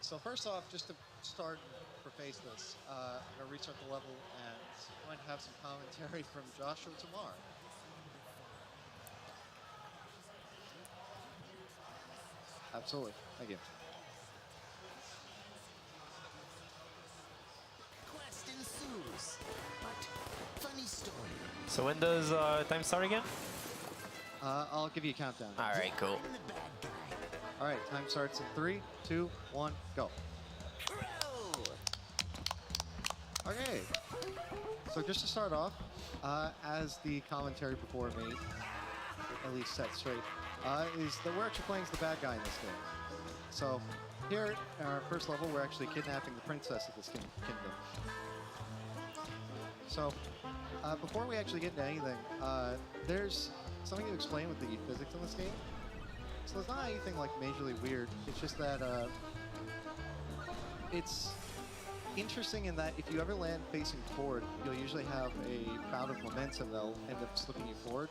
So first off, just to start and preface this, I'm going to restart the level and I'm going to have some commentary from Joshua Tamar. Absolutely. Thank you. Quest ensues, but funny story. So when does time start again? I'll give you a countdown. All right, cool. I'm the bad guy. All right, time starts in 3, 2, 1, go. Crow! Okay. So just to start off, as the commentary before me, at least set straight, is that we're actually playing as the bad guy in this game. So here, in our first level, we're actually kidnapping the princess of this kingdom. So before we actually get into anything, there's something to explain with the physics in this game. So it's not anything like majorly weird. It's just that it's interesting in that if you ever land facing forward, you'll usually have a bout of momentum that'll end up slipping you forward.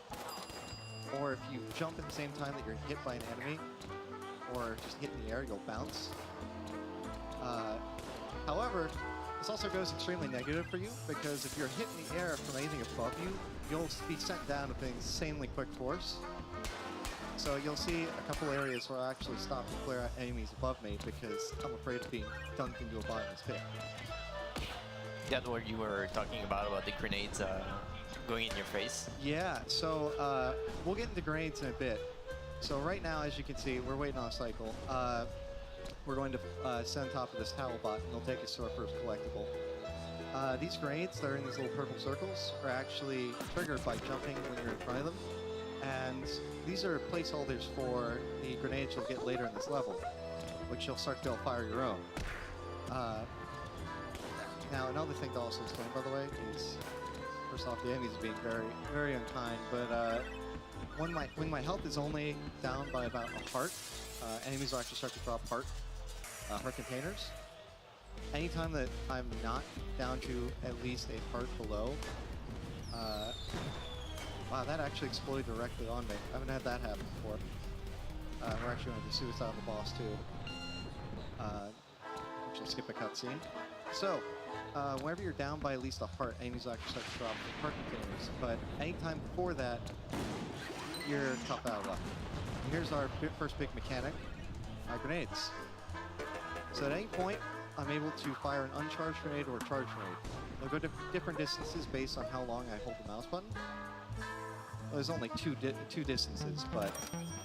Or if you jump at the same time that you're hit by an enemy, or just hit in the air, you'll bounce. However, this also goes extremely negative for you, because if you're hit in the air from anything above you, you'll be sent down with an insanely quick force. So you'll see a couple areas where I actually stop and clear out enemies above me because I'm afraid of being dunked into a bottomless pit. That's what you were talking about the grenades going in your face. Yeah, so we'll get into grenades in a bit. So right now, as you can see, we're waiting on a cycle. We're going to sit on top of this towel bot, and it'll take us to our first collectible. These grenades that are in these little purple circles are actually triggered by jumping when you're in front of them. And these are placeholders for the grenades you'll get later in this level, which you'll start to be able to fire your own. Now, another thing to also explain, by the way, is first off, the enemies are being very, very unkind, but when my health is only down by about a heart, enemies will actually start to drop heart containers. Anytime that I'm not down to at least a heart below, wow, that actually exploded directly on me. I haven't had that happen before. We're actually going to suicide on the boss too, which will skip a cutscene. So, whenever you're down by at least a heart, enemies will actually start to drop heart containers. But anytime before that, you're tough out of luck. And here's our first big mechanic, grenades. So at any point, I'm able to fire an uncharged grenade or a charged grenade. They'll go to different distances based on how long I hold the mouse button. Well, there's only two distances, but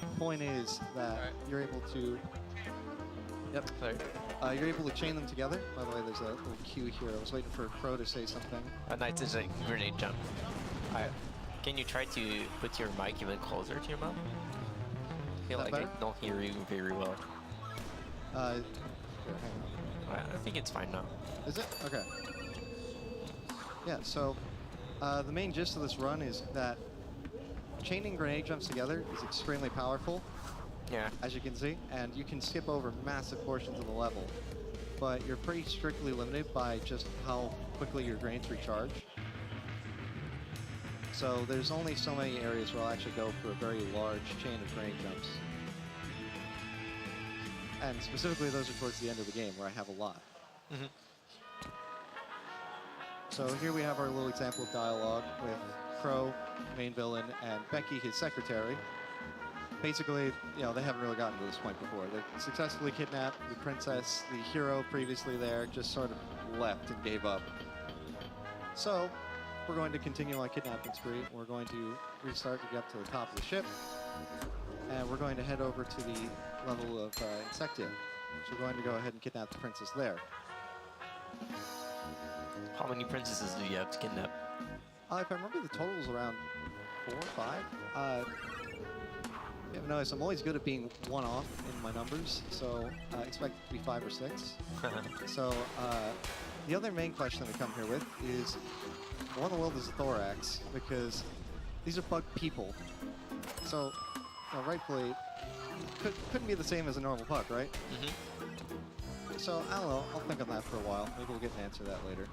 the point is that you're able to... Yep. Sorry. You're able to chain them together. By the way, there's a little cue here. I was waiting for Crow to say something. Nice is a grenade jump. Can you try to put your mic even closer to your mouth? I feel like I don't hear you very well. Here, hang on. I think it's fine now. Is it? Okay. Yeah, so the main gist of this run is that chaining grenade jumps together is extremely powerful. Yeah. As you can see, and you can skip over massive portions of the level, but you're pretty strictly limited by just how quickly your grenades recharge. So there's only so many areas where I'll actually go for a very large chain of grenade jumps. And specifically, those are towards the end of the game, where I have a lot. Mm-hmm. So here we have our little example of dialogue with Crow, main villain, and Becky, his secretary. Basically, you know, they haven't really gotten to this point before. They successfully kidnapped the princess. The hero previously there just sort of left and gave up. So we're going to continue on kidnapping spree. We're going to restart to get up to the top of the ship. And we're going to head over to the level of Insectia. So we're going to go ahead and kidnap the princess there. How many princesses do you have to kidnap? If I remember, the total is around 4 or 5. You haven't noticed, I'm always good at being one off in my numbers, so I expect it to be 5 or 6. So the other main question that we come here with is, what in the world is a thorax? Because these are bug people. So rightfully, couldn't be the same as a normal bug, right? Mm-hmm. So I don't know, I'll think on that for a while. Maybe we'll get an answer to that later.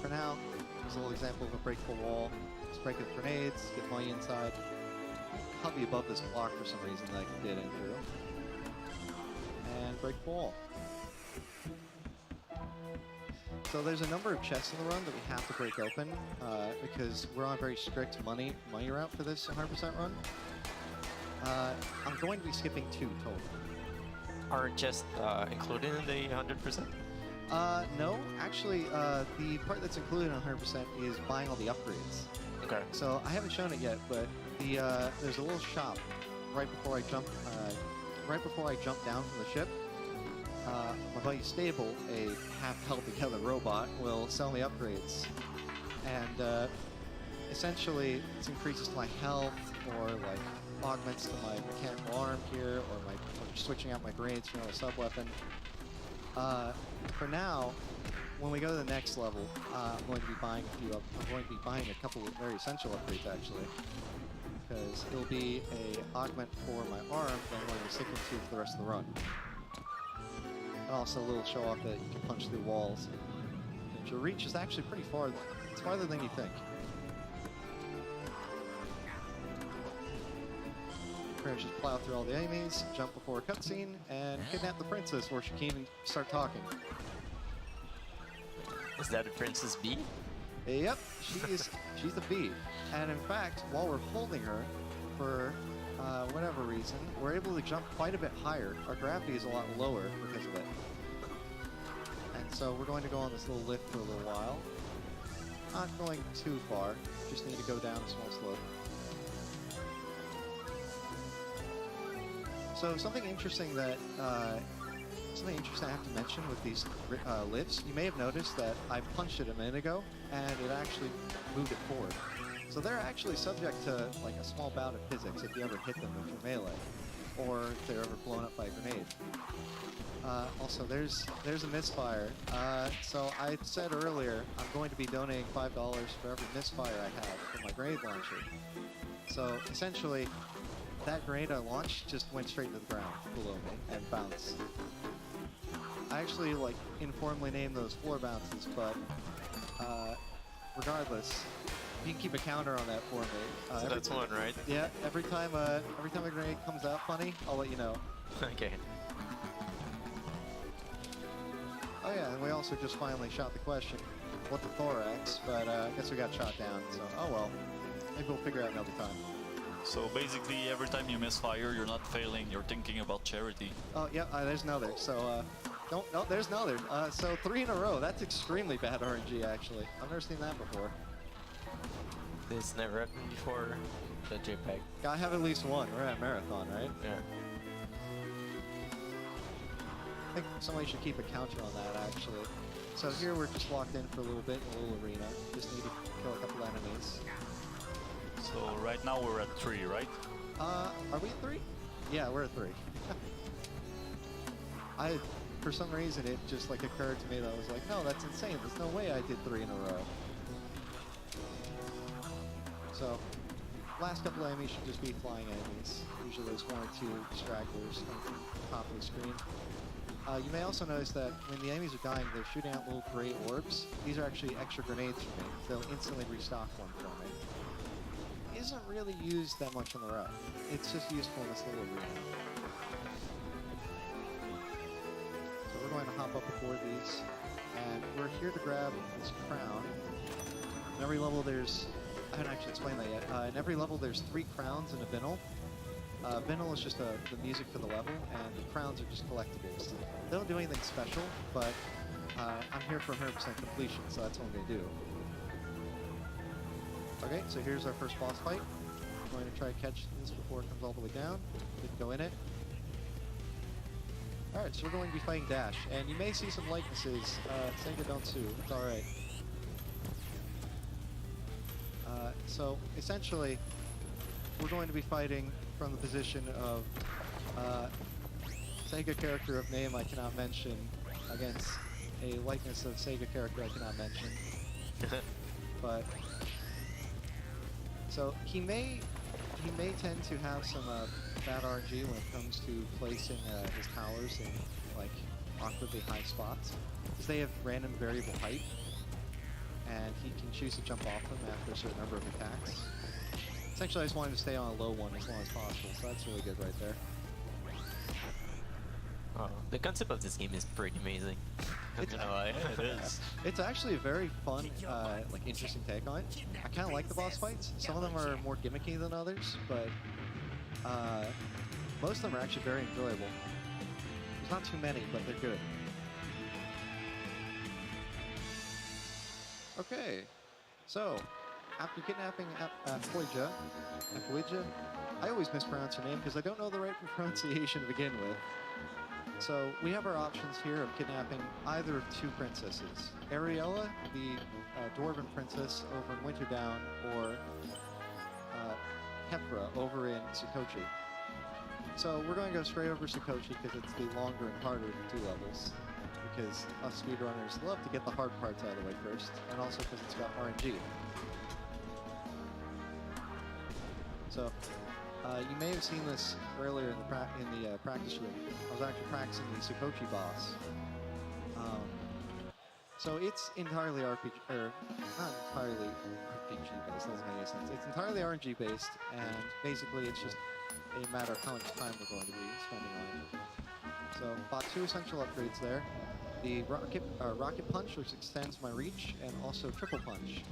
For now, here's a little example of a breakable wall. Just break with grenades, get money inside. I'll be above this block for some reason that I can get in through. And break the wall. So there's a number of chests in the run that we have to break open because we're on a very strict money route for this 100% run. I'm going to be skipping 2 total. Aren't just included in the 100%? No, actually, the part that's included in 100% is buying all the upgrades. Okay. So I haven't shown it yet, but there's a little shop right before I jump down from the ship. My buddy Stable, a half-held together robot, will sell me upgrades, and essentially it increases to my health, or like augments to my mechanical arm here, or switching out my grenades for a sub weapon. For now, when we go to the next level, I'm going to be buying a couple of very essential upgrades actually, because it'll be a augment for my arm that I'm going to be sticking to for the rest of the run. And also a little show off that you can punch through walls. And your reach is actually pretty far. It's farther than you think. Pretty much just plow through all the enemies, jump before a cutscene, and kidnap the princess where she can even start talking. Is that a Princess Bee? Yep, she's the bee. And in fact, while we're holding her, for whatever reason, we're able to jump quite a bit higher. Our gravity is a lot lower because of it. And so we're going to go on this little lift for a little while. Not going too far, just need to go down a small slope. So something interesting I have to mention with these lifts, you may have noticed that I punched it a minute ago, and it actually moved it forward. So they're actually subject to like a small bout of physics if you ever hit them with your melee, or if they're ever blown up by a grenade. Also, there's a misfire. So I said earlier, I'm going to be donating $5 for every misfire I have for my grenade launcher. So essentially, that grenade I launched just went straight to the ground below me and bounced. I actually informally named those floor bounces, but regardless, you can keep a counter on that for me. So that's one, right? Yeah. Every time a grenade comes out funny, I'll let you know. Okay. Oh yeah, and we also just finally shot the question, what the thorax? But I guess we got shot down. So oh well, maybe we'll figure it out another time. So basically, every time you misfire, you're not failing, you're thinking about charity. Oh, yeah, there's another. So, no, there's another. So 3 in a row. That's extremely bad RNG, actually. I've never seen that before. This never happened before the JPEG. Gotta have at least one. We're at a marathon, right? Yeah. I think somebody should keep a counter on that, actually. So here we're just locked in for a little bit in a little arena. Just need to kill a couple enemies. So right now we're at 3, right? Are we at 3? Yeah, we're at 3. For some reason, it just occurred to me that I was like, no, that's insane. There's no way I did 3 in a row. So, last couple of enemies should just be flying enemies. Usually there's 1 or 2 stragglers on the top of the screen. You may also notice that when the enemies are dying, they're shooting out little gray orbs. These are actually extra grenades for me. They'll instantly restock one for me. Isn't really used that much on the route. It's just useful in this little arena. So we're going to hop up aboard these, and we're here to grab this crown. In every level there's, I haven't actually explained that yet, in every level there's 3 crowns and a vinyl. Vinyl is just the music for the level, and the crowns are just collectibles. They don't do anything special, but I'm here for 100% completion, so that's what I'm going to do. Okay, so here's our first boss fight. I'm going to try to catch this before it comes all the way down. Didn't go in it. Alright, so we're going to be fighting Dash, and you may see some likenesses. Sega don't sue, it's alright. So, essentially, we're going to be fighting from the position of Sega character of name I cannot mention against a likeness of Sega character I cannot mention. But so he may tend to have some bad RNG when it comes to placing his towers in awkwardly high spots, because they have random variable height, and he can choose to jump off them after a certain number of attacks. Essentially, I just wanted to stay on a low one as long as possible, so that's really good right there. The concept of this game is pretty amazing. Not It's- gonna lie. It is. It's actually a very fun, like interesting take on it. I kind of like the boss fights. Some of them are more gimmicky than others, but most of them are actually very enjoyable. There's not too many, but they're good. Okay, so after kidnapping Apoija, I always mispronounce her name because I don't know the right pronunciation to begin with. So we have our options here of kidnapping either of two princesses. Ariella, the Dwarven princess over in Winterdown, or Kefra over in Sukochi. So we're going to go straight over Sukochi because it's the longer and harder of the two levels. Because us speedrunners love to get the hard parts out of the way first, and also because it's got RNG. So, you may have seen this earlier in the practice room. I was actually practicing the Sukochi boss. So it's entirely RPG, or not entirely RPG based, doesn't make any sense. It's entirely RNG based, and basically it's just a matter of how much time we're going to be spending on it. So, bought two essential upgrades there. The rocket punch, which extends my reach, and also triple punch.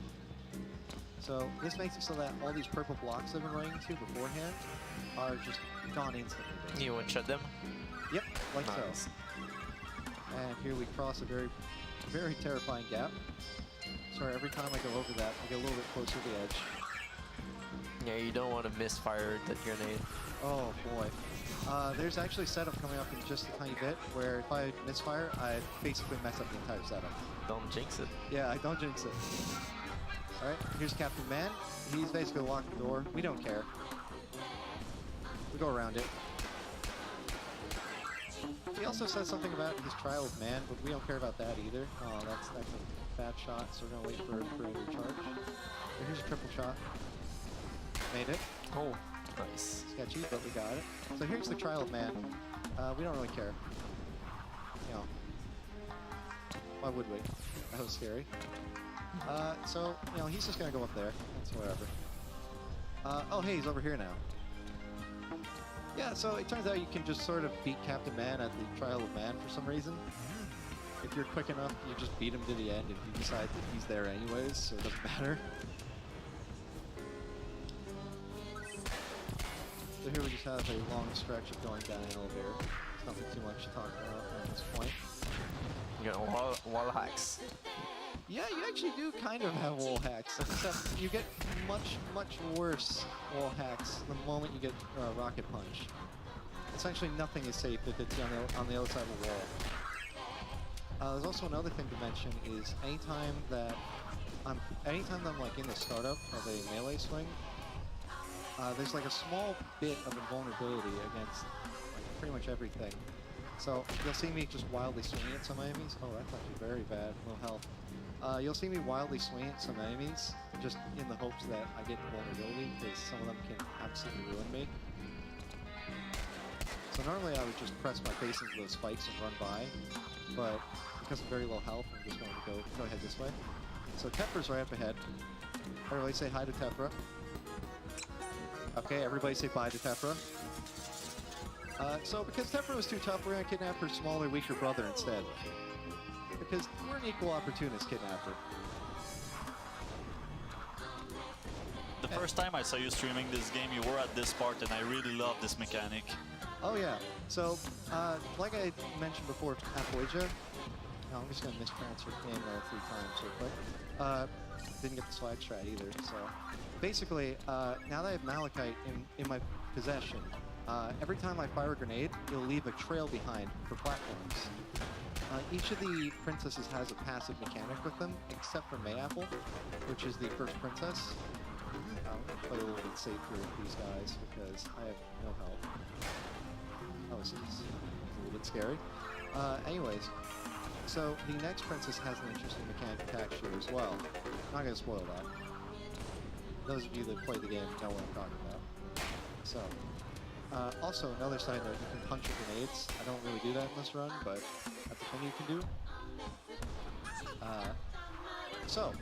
So this makes it so that all these purple blocks I've been running into beforehand are just gone instantly. Basically. You one-shot them? Yep, like Nice. so. And here we cross a very, very terrifying gap. Sorry, every time I go over that, I get a little bit closer to the edge. Yeah, you don't want to misfire that grenade. Oh boy. There's actually setup coming up in just a tiny bit, where if I misfire, I basically mess up the entire setup. Don't jinx it. Yeah, I don't jinx it. Alright, here's Captain Man. He's basically locked the door. We don't care. We go around it. He also says something about his trial of man, but we don't care about that either. Oh, that's a bad shot, so we're gonna wait for him to recharge. Here's a triple shot. Made it. Oh, nice. Sketchy, but we got it. So here's the trial of man. We don't really care. You know, why would we? That was scary. So, you know, he's just gonna go up there. That's whatever. Oh, hey, he's over here now. Yeah, so it turns out you can just sort of beat Captain Man at the Trial of Man for some reason. If you're quick enough, you just beat him to the end if you decide that he's there anyways, so it doesn't matter. So here we just have a long stretch of going down an elevator. There's nothing too much to talk about at this point. You got wall hacks. Yeah, you actually do kind of have wall hacks, except you get much, much worse wall hacks the moment you get rocket punch. Essentially, nothing is safe if it's on the other side of the wall. There's also another thing to mention is anytime that I'm like in the startup of a melee swing, there's like a small bit of invulnerability against like, pretty much everything. So you'll see me just wildly swinging at some enemies. Oh, that's actually very bad. Low health. You'll see me wildly swing at some enemies, just in the hopes that I get vulnerability, because some of them can absolutely ruin me. So normally I would just press my face into those spikes and run by, but because of very low health, I'm just going to go ahead this way. So Tefra's right up ahead. Everybody say hi to Tefra. Okay, everybody say bye to Tefra. So because Tefra was too tough, we're going to kidnap her smaller, weaker brother instead. Because we're an equal opportunist kidnapper. The first time I saw you streaming this game, you were at this part, and I really love this mechanic. Oh yeah. So, like I mentioned before, Apoija. No, I'm just gonna mispronounce her name 3 times real quick. Didn't get the swag strat either. So, basically, now that I have Malachite in my possession, every time I fire a grenade, it'll leave a trail behind for platforms. Each of the princesses has a passive mechanic with them, except for Mayapple, which is the first princess. I'll play a little bit safer with these guys because I have no health. Oh, this is a little bit scary. Anyways, so the next princess has an interesting mechanic attached to her as well. I'm not going to spoil that. Those of you that play the game know what I'm talking about. So, also, another side note, you can punch your grenades. I don't really do that in this run, but that's a thing you can do. So,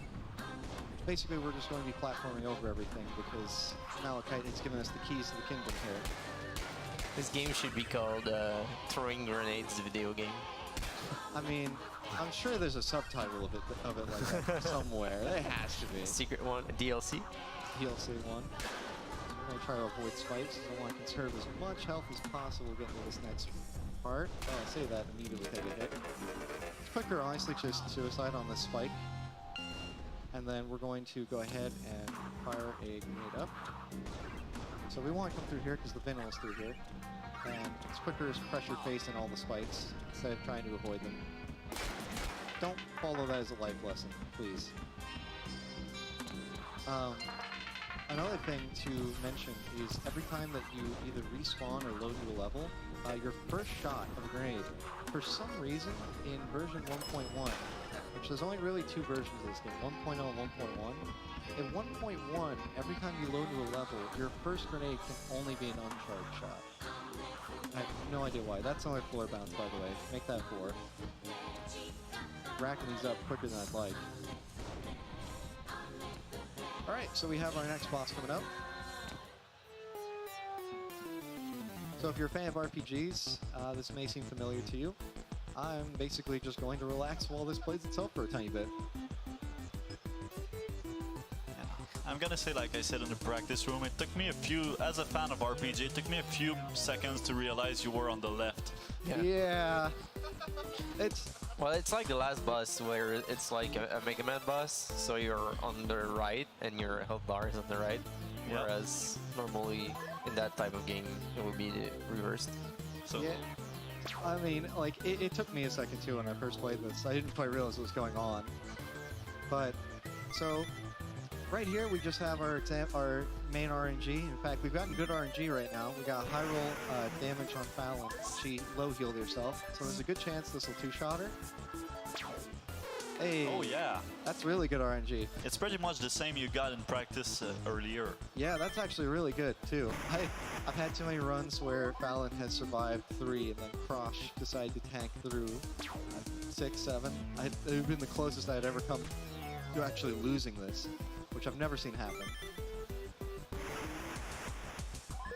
basically we're just going to be platforming over everything because Malachite has given us the keys to the kingdom here. This game should be called Throwing Grenades Video Game. I mean, I'm sure there's a subtitle of it like that somewhere. There has to be. Secret one, DLC. DLC one. I'm gonna try to avoid spikes. I want to conserve as much health as possible getting to this next part. Oh, I say that immediately take a hit. It's quicker, honestly, just suicide on this spike. And then we're going to go ahead and fire a grenade up. So we want to come through here because the Venom is through here. And it's quicker as pressure face in all the spikes instead of trying to avoid them. Don't follow that as a life lesson, please. Another thing to mention is every time that you either respawn or load to a level, your first shot of a grenade, for some reason in version 1.1, which there's only really two versions of this game, 1.0 and 1.1, in 1.1, every time you load to a level, your first grenade can only be an uncharged shot. I have no idea why. That's only floor bounce, by the way. Make that 4. Racking these up quicker than I'd like. Alright, so we have our next boss coming up. So if you're a fan of RPGs, this may seem familiar to you. I'm basically just going to relax while this plays itself for a tiny bit. I'm gonna say, like I said in the practice room, it took me as a fan of RPG, it took me a few seconds to realize you were on the left. Yeah. Well, it's like the last boss where it's like a Mega Man boss, so you're on the right and your health bar is on the right, whereas normally in that type of game it would be the reversed. So yeah. I mean, like, it took me a second too when I first played this. I didn't quite realize what was going on. But, so, right here we just have our main RNG. In fact, we've gotten good RNG right now. We got high roll damage on Fallon. She low healed herself, so there's a good chance this will 2-shot her. Hey, oh yeah, that's really good RNG. it's pretty much the same you got in practice earlier. Yeah, that's actually really good too. I've had too many runs where Fallon has survived 3 and then Krosh decided to tank through 6, 7. It would have been the closest I'd ever come to actually losing this, which I've never seen happen.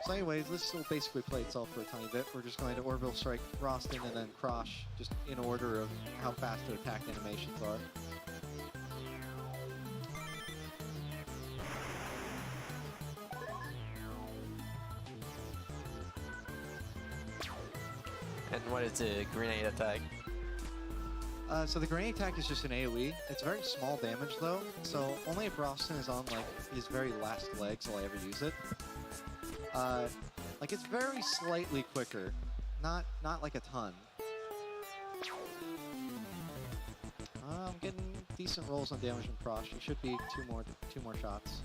So anyways, this will basically play itself for a tiny bit. We're just going to Orbital Strike Rostin and then Krosh, just in order of how fast their attack animations are. And what is the grenade attack? So the grenade attack is just an AoE. It's very small damage though, so only if Rostin is on like his very last legs will I ever use it. Like it's very slightly quicker, not like a ton. I'm getting decent rolls on damage from Krosh. It should be two more shots.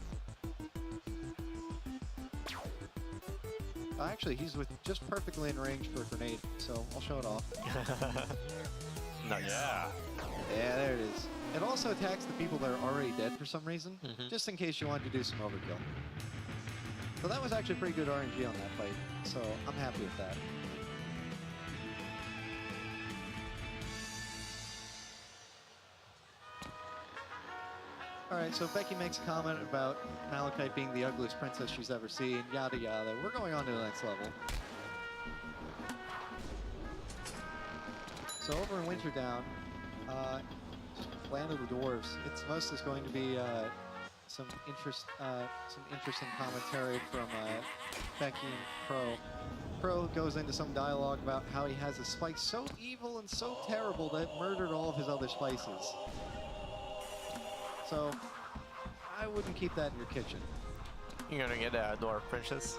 Actually, he's just perfectly in range for a grenade, so I'll show it off. Nice. Yeah. Yeah, there it is. It also attacks the people that are already dead for some reason, just in case you want to do some overkill. So that was actually pretty good RNG on that fight, so I'm happy with that. Alright, so Becky makes a comment about Malachite being the ugliest princess she's ever seen, yada yada. We're going on to the next level. So over in Winterdown, Land of the Dwarves, it's mostly going to be some interesting commentary from Becky and Crow. Crow goes into some dialogue about how he has a spice so evil and so terrible that it murdered all of his other spices. So, I wouldn't keep that in your kitchen. You're gonna get a dwarf princess.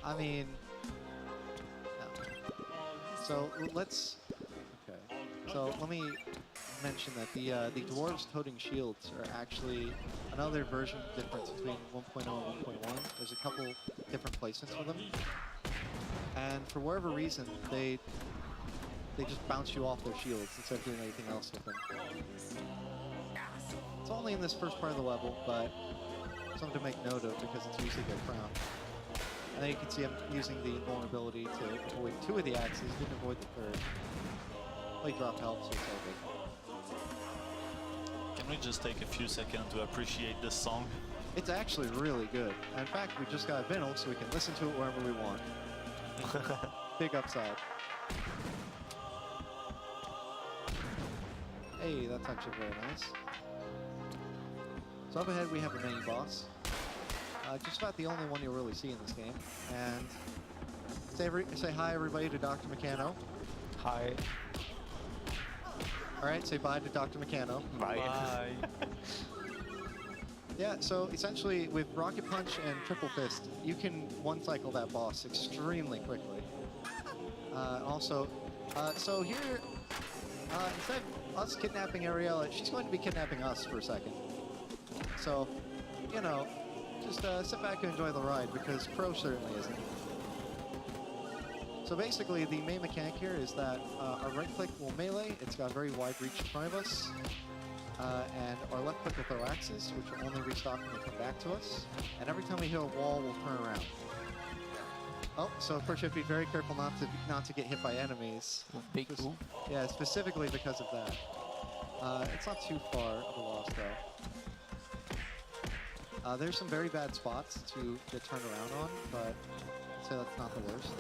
I mean, no. So let's. Okay. So let me mention that the dwarves toting shields are actually another version difference between 1.0 and 1.1. There's a couple different placements for them, and for whatever reason, they just bounce you off their shields instead of doing anything else with them. It's only in this first part of the level, but something to make note of because it's using their crown. And then you can see I'm using the invulnerability to avoid 2 of the axes, didn't avoid the 3rd. Well, he dropped health, so it's all good. Can we just take a few seconds to appreciate this song? It's actually really good. In fact, we just got vinyl, so we can listen to it wherever we want. Big upside. Hey, that's actually very nice. So up ahead we have a mini boss. Just about the only one you'll really see in this game. And say hi everybody to Dr. Meccano. Hi. Alright, say bye to Dr. Meccano. Bye. Yeah, so essentially with Rocket Punch and Triple Fist, you can one-cycle that boss extremely quickly. So here, instead of us kidnapping Ariella, she's going to be kidnapping us for a second. So, you know, just sit back and enjoy the ride, because Pro certainly isn't. So basically, the main mechanic here is that our right click will melee, it's got a very wide reach in front of us, and our left click will throw axes, which will only restock when they come back to us, and every time we hit a wall, we'll turn around. Oh, so of course you have to be very careful not to get hit by enemies. Big Just- oop. Yeah, specifically because of that. It's not too far of a loss though. There's some very bad spots to get turned around on, but I'd say that's not the worst.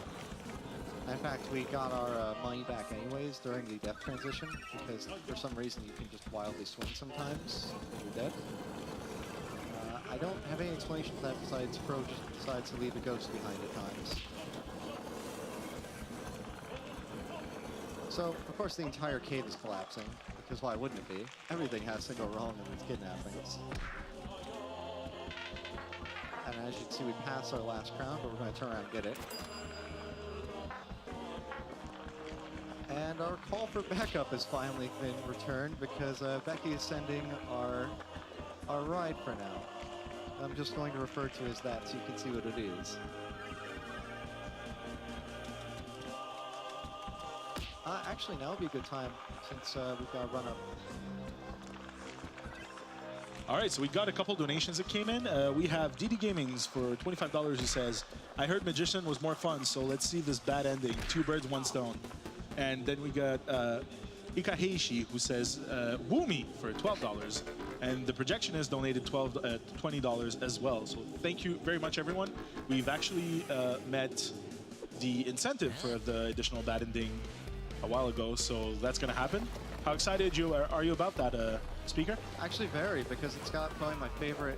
In fact, we got our money back anyways during the death transition, because for some reason you can just wildly swing sometimes and you're dead. I don't have any explanation for that besides Pro just decides to leave a ghost behind at times. So, of course, the entire cave is collapsing, because why wouldn't it be? Everything has to go wrong in these kidnappings. And as you can see, we passed our last crown, but we're going to turn around and get it. And our call for backup has finally been returned, because Becky is sending our ride for now. I'm just going to refer to it as that so you can see what it is. Actually, now would be a good time since we've got a run up. All right, so we got a couple donations that came in. We have DD Gamings for $25 who says, I heard Magician was more fun, so let's see this bad ending. 2 birds, 1 stone. And then we got Ikaheishi who says, woo me for $12. And the projectionist donated $20 as well. So thank you very much, everyone. We've actually met the incentive for the additional bad ending a while ago, so that's going to happen. How excited are you about that, Speaker? Actually, very, because it's got probably my favorite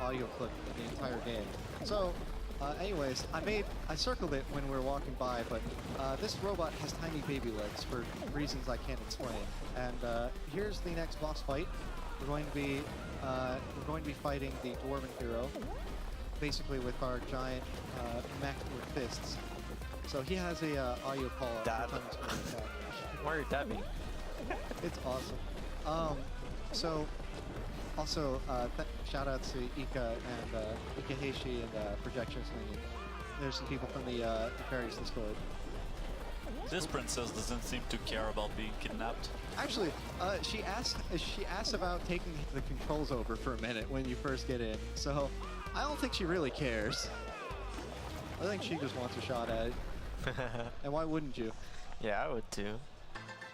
audio clip in the entire game. So, anyways, I circled it when we were walking by, but this robot has tiny baby legs for reasons I can't explain. And here's the next boss fight. We're going to be fighting the Dwarven hero, basically with our giant mech with fists. So he has a audio call out Dab. every time he's going to attack. Why are you dabbing? It's awesome. So, also, shout out to Ika and Ikaheishi and Projections. There's some people from the Nefarious Discord. This princess doesn't seem to care about being kidnapped. Actually, she asked about taking the controls over for a minute when you first get in. So, I don't think she really cares. I think she just wants a shot at it. And why wouldn't you? Yeah, I would too.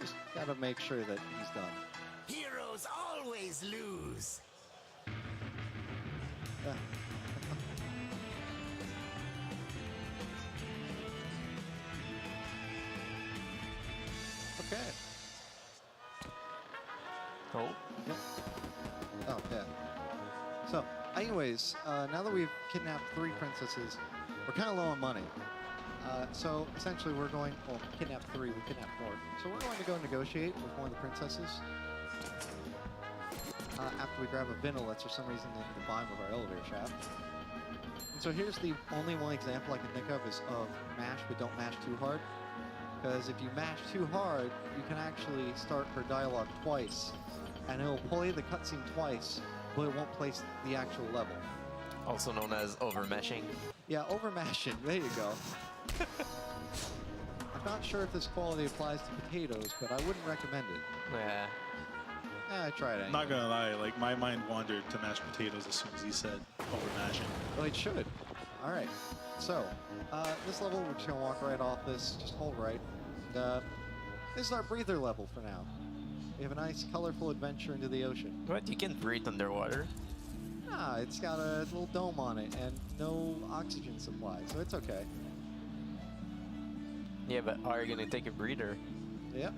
Just gotta make sure that he's done. Heroes always lose. Yeah. Okay. Oh. Yep. Oh, yeah. So, anyways, now that we've kidnapped 3 princesses, we're kind of low on money. So, essentially, we're going... Well, kidnap 3, we kidnapped 4. So we're going to go negotiate with one of the princesses. After we grab a vinyl that's for some reason in the bottom of our elevator shaft. And so here's the only one example I can think of is of mash, but don't mash too hard. Because if you mash too hard, you can actually start her dialogue twice. And it will play the cutscene twice, but it won't place the actual level. Also known as overmeshing. Yeah, overmashing. There you go. I'm not sure if this quality applies to potatoes, but I wouldn't recommend it. Yeah. I tried it. I'm not gonna lie, like my mind wandered to mashed potatoes as soon as he said over mashing. Well, it should. All right. So, this level, we're just gonna walk right off this. Just hold right. And, this is our breather level for now. We have a nice, colorful adventure into the ocean. What? You can breathe underwater? Nah, it's got a little dome on it and no oxygen supply, so it's okay. Yeah, but are you gonna take a breather? Yep.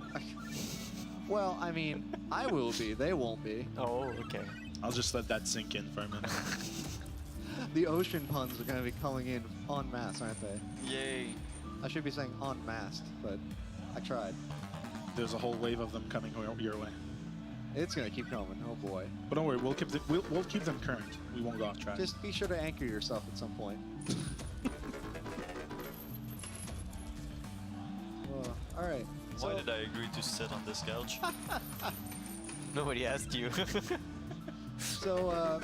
Well, I mean, I will be. They won't be. Oh, okay. I'll just let that sink in for a minute. The ocean puns are going to be coming in en masse, aren't they? Yay. I should be saying en masse, but I tried. There's a whole wave of them coming your way. It's going to keep coming. Oh boy. But don't worry, we'll keep them current. We won't go off track. Just be sure to anchor yourself at some point. All right. Why did I agree to sit on this couch? Nobody asked you. So,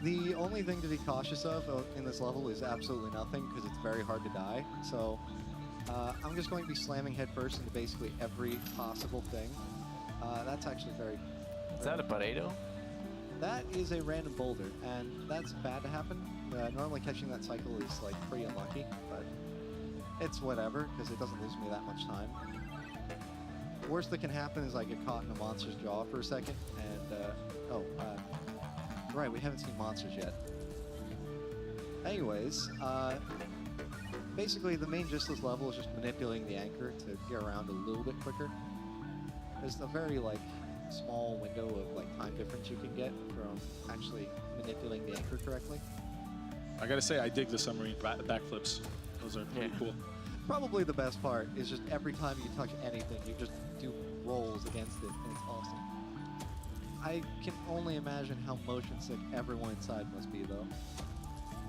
the only thing to be cautious of in this level is absolutely nothing, because it's very hard to die. So, I'm just going to be slamming headfirst into basically every possible thing. That's actually very... Is that a potato? That is a random boulder, and that's bad to happen. Normally catching that cycle is like pretty unlucky, but it's whatever, because it doesn't lose me that much time. Worst that can happen is I get caught in a monster's jaw for a second, and, right, we haven't seen monsters yet. Anyways, basically the main gist of this level is just manipulating the anchor to get around a little bit quicker. There's a very, like, small window of, like, time difference you can get from actually manipulating the anchor correctly. I gotta say, I dig the submarine backflips. Those are pretty cool. Probably the best part is just every time you touch anything, you just do rolls against it, and it's awesome. I can only imagine how motion sick everyone inside must be, though.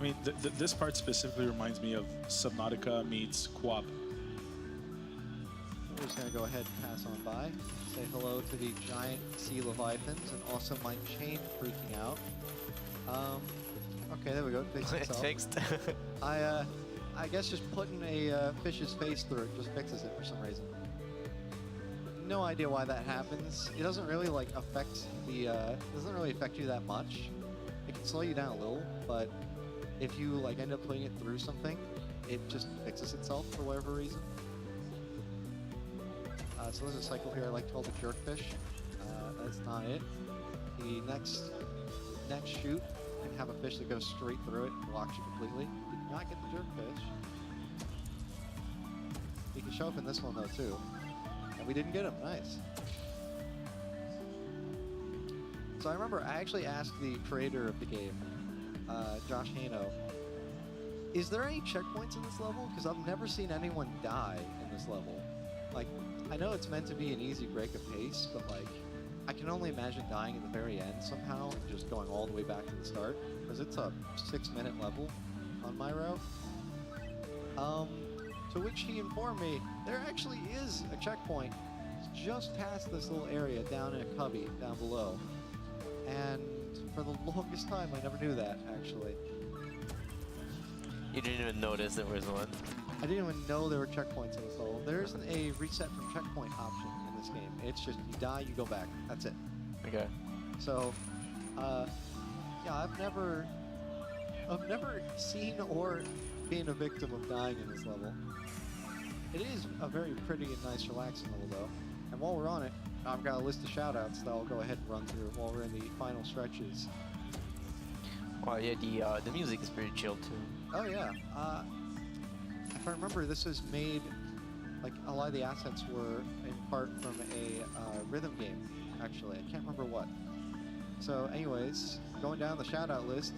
I mean, this part specifically reminds me of Subnautica meets Quap. We're just going to go ahead and pass on by. Say hello to the giant sea leviathans, and also my chain freaking out. Okay, there we go. Fixed itself. Fixed. I guess just putting a fish's face through it just fixes it for some reason. No idea why that happens. It doesn't really like affect the. Doesn't really affect you that much. It can slow you down a little, but if you like end up putting it through something, it just fixes itself for whatever reason. So there's a cycle here I like called the jerkfish. That's not it. The next shoot can have a fish that goes straight through it and blocks you completely. Did not get the jerkfish. He can show up in this one though too. And we didn't get him. Nice. So I remember I actually asked the creator of the game, Josh Hano, is there any checkpoints in this level? Because I've never seen anyone die in this level. Like, I know it's meant to be an easy break of pace, but like, I can only imagine dying at the very end somehow and just going all the way back to the start, because it's a 6-minute level on my route. To which he informed me there actually is a checkpoint just past this little area down in a cubby down below. And for the longest time, I never knew that, actually. You didn't even notice there was one. I didn't even know there were checkpoints in this level. There isn't a reset from checkpoint option in this game. It's just you die, you go back. That's it. Okay. So, yeah, I've never seen or been a victim of dying in this level. It is a very pretty and nice, relaxing level, though. And while we're on it, I've got a list of shoutouts that I'll go ahead and run through while we're in the final stretches. Well, yeah, the music is pretty chill too. Oh yeah. If I remember, this was made, like a lot of the assets were in part from a rhythm game, actually. I can't remember what. So anyways, going down the shoutout list,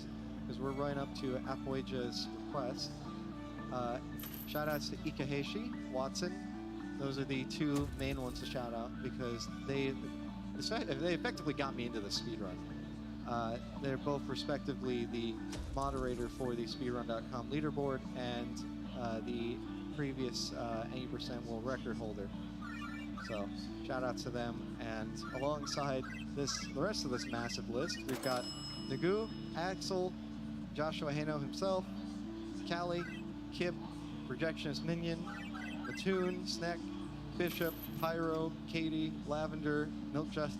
because we're running up to Apoija's request. Shoutouts to Ikaheshi, Watson. Those are the two main ones to shout out because they effectively got me into the speedrun. They're both respectively the moderator for the speedrun.com leaderboard and the previous 80% world record holder. So shout out to them. And alongside the rest of this massive list, we've got Nagu, Axel, Joshua Hano himself, Callie, Kip, Projectionist Minion, Mattoon, Snack, Bishop, Pyro, Katie, Lavender, Milk Justice.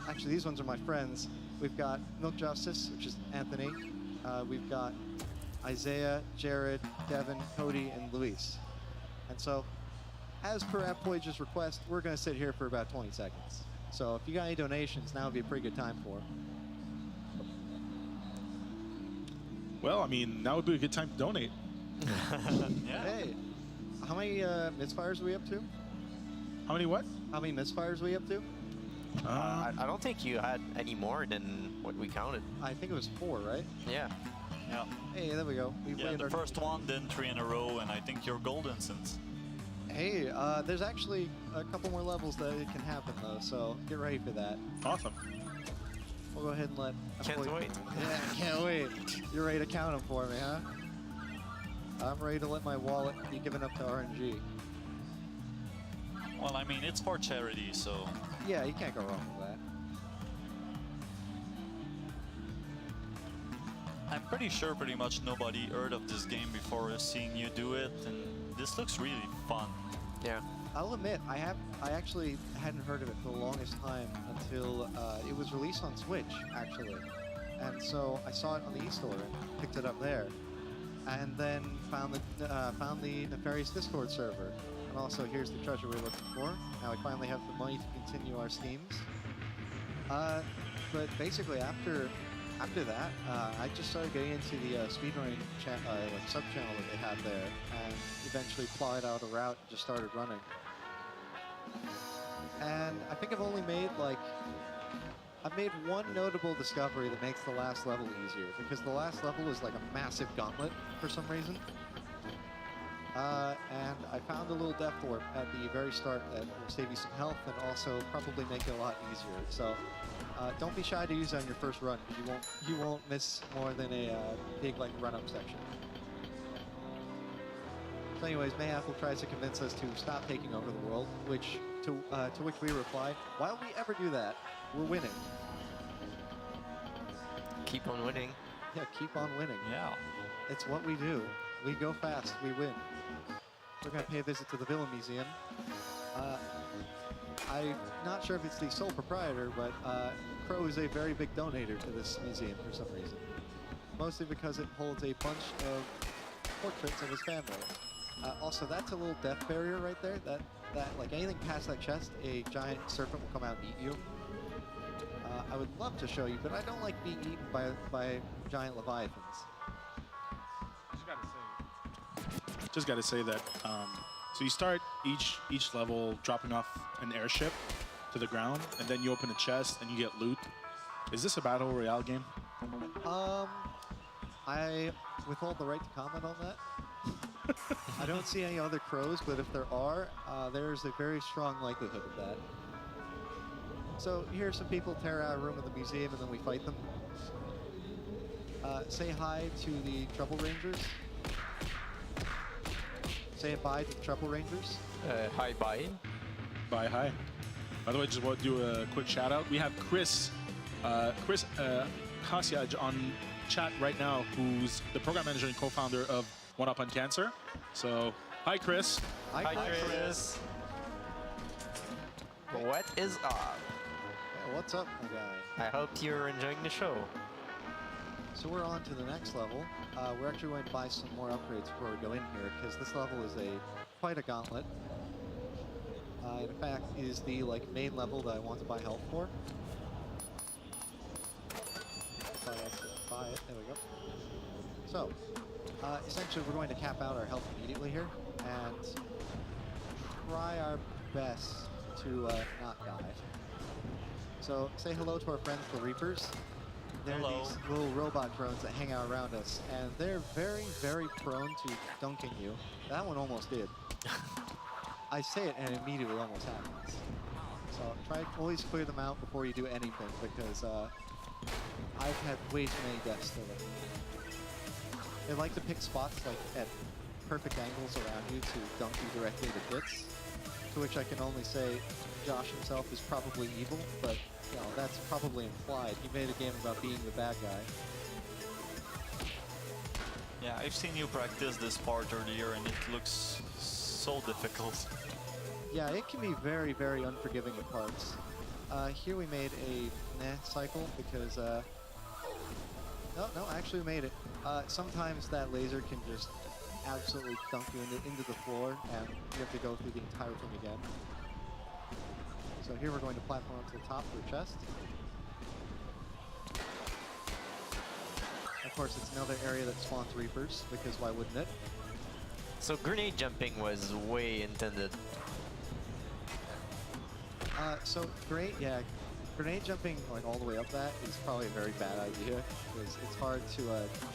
Actually, these ones are my friends. We've got Milk Justice, which is Anthony. We've got Isaiah, Jared, Devin, Cody, and Luis. And so, as per Apoija's request, we're going to sit here for about 20 seconds. So if you got any donations, now would be a pretty good time for them. Well, I mean, now would be a good time to donate. Yeah. Hey, how many misfires are we up to? How many what? How many misfires are we up to? I don't think you had any more than what we counted. I think it was 4, right? Yeah. Yeah. Hey, there we go. We've Yeah, made the our... first one, then 3 in a row, and I think you're golden since. Hey, there's actually a couple more levels that it can happen though, so get ready for that. Awesome. We'll go ahead and let... Can't wait. Yeah, can't wait. You're ready to count them for me, huh? I'm ready to let my wallet be given up to RNG. Well, I mean, it's for charity, so... Yeah, you can't go wrong with that. I'm pretty sure pretty much nobody heard of this game before seeing you do it, and this looks really fun. Yeah. I'll admit, I actually hadn't heard of it for the longest time until it was released on Switch, actually. And so I saw it on the eStore and picked it up there. And then found the Nefarious Discord server. And also, here's the treasure we're looking for. Now we finally have the money to continue our schemes. But basically, after that, I just started getting into the Speedrun like sub-channel that they had there, and eventually plotted out a route and just started running. And I think I've only made I've made one notable discovery that makes the last level easier, because the last level is like a massive gauntlet for some reason. And I found a little death warp at the very start that will save you some health and also probably make it a lot easier. So don't be shy to use it on your first run, because you won't miss more than a big run-up section. So anyways, Mayapple tries to convince us to stop taking over the world, to which we reply, why would we ever do that? We're winning. Keep on winning. Yeah, keep on winning. Yeah. It's what we do. We go fast, we win. We're going to pay a visit to the Villain Museum. I'm not sure if it's the sole proprietor, but Crow is a very big donator to this museum for some reason. Mostly because it holds a bunch of portraits of his family. Also, that's a little death barrier right there. That like anything past that chest, a giant serpent will come out and eat you. I would love to show you, but I don't like being eaten by giant leviathans. Just gotta say that. So you start each level dropping off an airship to the ground, and then you open a chest and you get loot. Is this a battle royale game? I withhold the right to comment on that. I don't see any other crows, but if there are, there's a very strong likelihood of that. So here some people tear out a room of the museum and then we fight them. Say hi to the Trouble Rangers. Say bye to the Trouble Rangers. Hi, bye. Bye, hi. By the way, just want to do a quick shout out. We have Chris Kasiaj on chat right now, who's the program manager and co-founder of One Up on Cancer. So, hi, Chris. Hi, Chris. What is up? Hey, what's up, my guy? I hope you're enjoying the show. So we're on to the next level. We're actually going to buy some more upgrades before we go in here, because this level is quite a gauntlet. In fact, is the main level that I want to buy health for. If I actually buy it, there we go. So, essentially, we're going to cap out our health immediately here and try our best to not die. So, say hello to our friends, the Reapers. They're Hello. these little robot drones that hang out around us, and they're very, very prone to dunking you. That one almost did. I say it, and it immediately almost happens. So always clear them out before you do anything, because I've had way too many deaths to them. They like to pick spots at perfect angles around you to dunk you directly to bits, to which I can only say Josh himself is probably evil, but that's probably implied. He made a game about being the bad guy. Yeah, I've seen you practice this part earlier, and it looks so difficult. Yeah, it can be very, very unforgiving at parts. Here we made a cycle because, no, actually we made it. Sometimes that laser can just absolutely dunk you into the floor, and you have to go through the entire thing again. So here we're going to platform up to the top for a chest. Of course, it's another area that spawns Reapers, because why wouldn't it? So grenade jumping was way intended. So grenade jumping like all the way up that is probably a very bad idea, because it's hard to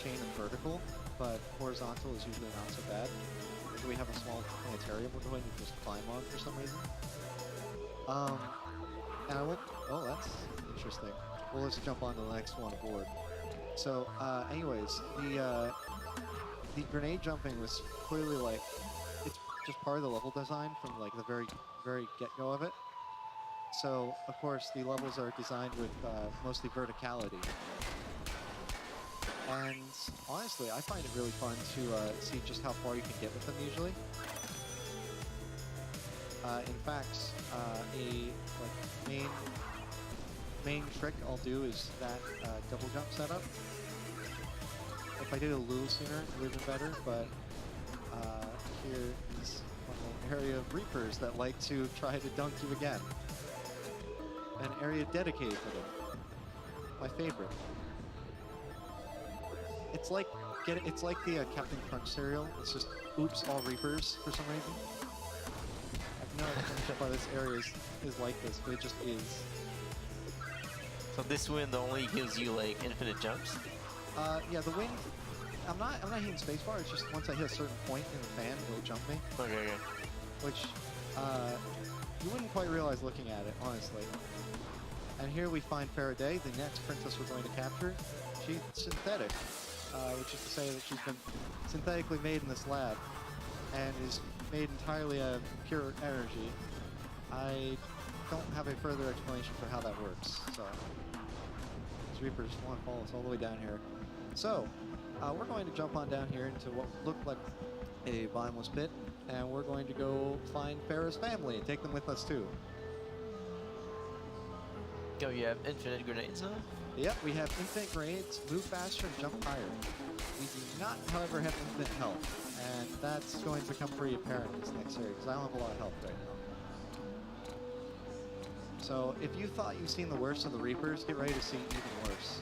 chain in vertical, but horizontal is usually not so bad. We have a small planetarium we're going to just climb on for some reason. And I won't. Oh, that's interesting. Well, let's jump on to the next one aboard. So, anyways, the grenade jumping was clearly like it's just part of the level design from like the very get-go of it. So, of course, the levels are designed with mostly verticality. And honestly, I find it really fun to see just how far you can get with them usually. In fact, a main trick I'll do is that double jump setup. If I did it a little sooner, it would have been better, but here is an area of Reapers that like to try to dunk you again. An area dedicated to them. My favorite. It's like the Captain Crunch cereal. It's just oops, all Reapers for some reason. I've no idea why this area is like this, but it just is. So this wind only gives you like infinite jumps? Yeah, the wind. I'm not hitting spacebar. It's just once I hit a certain point in the fan, it'll jump me. Okay. Which you wouldn't quite realize looking at it, honestly. And here we find Faraday, the next princess we're going to capture. She's synthetic, which is to say that she's been synthetically made in this lab and is made entirely of pure energy. I don't have a further explanation for how that works, so these Reapers want to follow us all the way down here. So, we're going to jump on down here into what looked like a bottomless pit, and we're going to go find Farah's family and take them with us too. Go, you have infinite grenades now? Yep, we have infinite grenades, move faster, and jump higher. We do not, however, have infinite health, and that's going to become pretty apparent in this next area, because I don't have a lot of health right now. So, if you thought you've seen the worst of the Reapers, get ready to see even worse.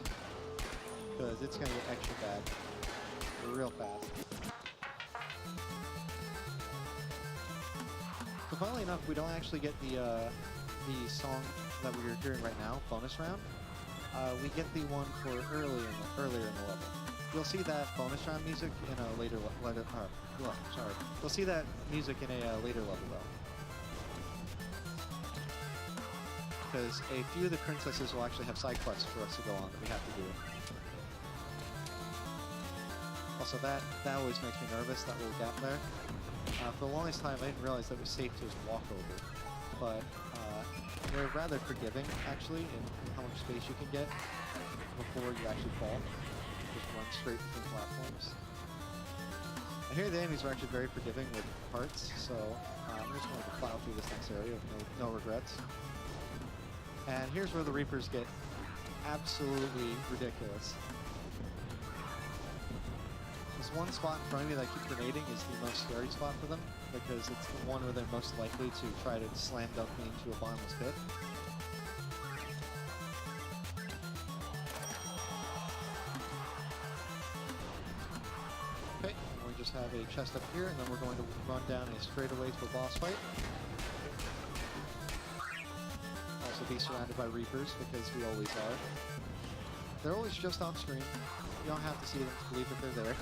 Because it's going to get extra bad real fast. So funnily enough, we don't actually get the song that we're hearing right now, bonus round. We get the one for earlier in the level. You'll see that bonus round music in a later You'll see that music in a later level though. Because a few of the princesses will actually have side quests for us to go on that we have to do. Also, that always makes me nervous, that little gap there. For the longest time, I didn't realize that it was safe to just walk over. But they're rather forgiving, actually, in how much space you can get before you actually fall. Just run straight between platforms. I hear the enemies are actually very forgiving with hearts, so I'm just going to plow through this next area with no regrets. And here's where the Reapers get absolutely ridiculous. This one spot in front of me that I keep grenading is the most scary spot for them, because it's the one where they're most likely to try to slam dunk me into a bottomless pit. Okay, and we just have a chest up here, and then we're going to run down a straightaway to a boss fight. Also be surrounded by Reapers, because we always are. They're always just off screen. You don't have to see them to believe that they're there.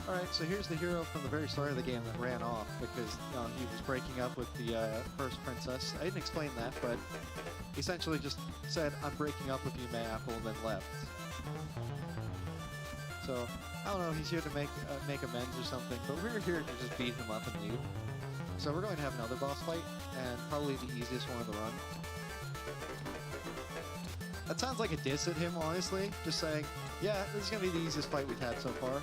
Alright, so here's the hero from the very start of the game that ran off because he was breaking up with the first princess. I didn't explain that, but essentially just said, I'm breaking up with you, Mayapple, and then left. So, I don't know, he's here to make amends or something, but we're here to just beat him up and leave. So we're going to have another boss fight, and probably the easiest one of the run. That sounds like a diss at him, honestly. Just saying, yeah, this is going to be the easiest fight we've had so far.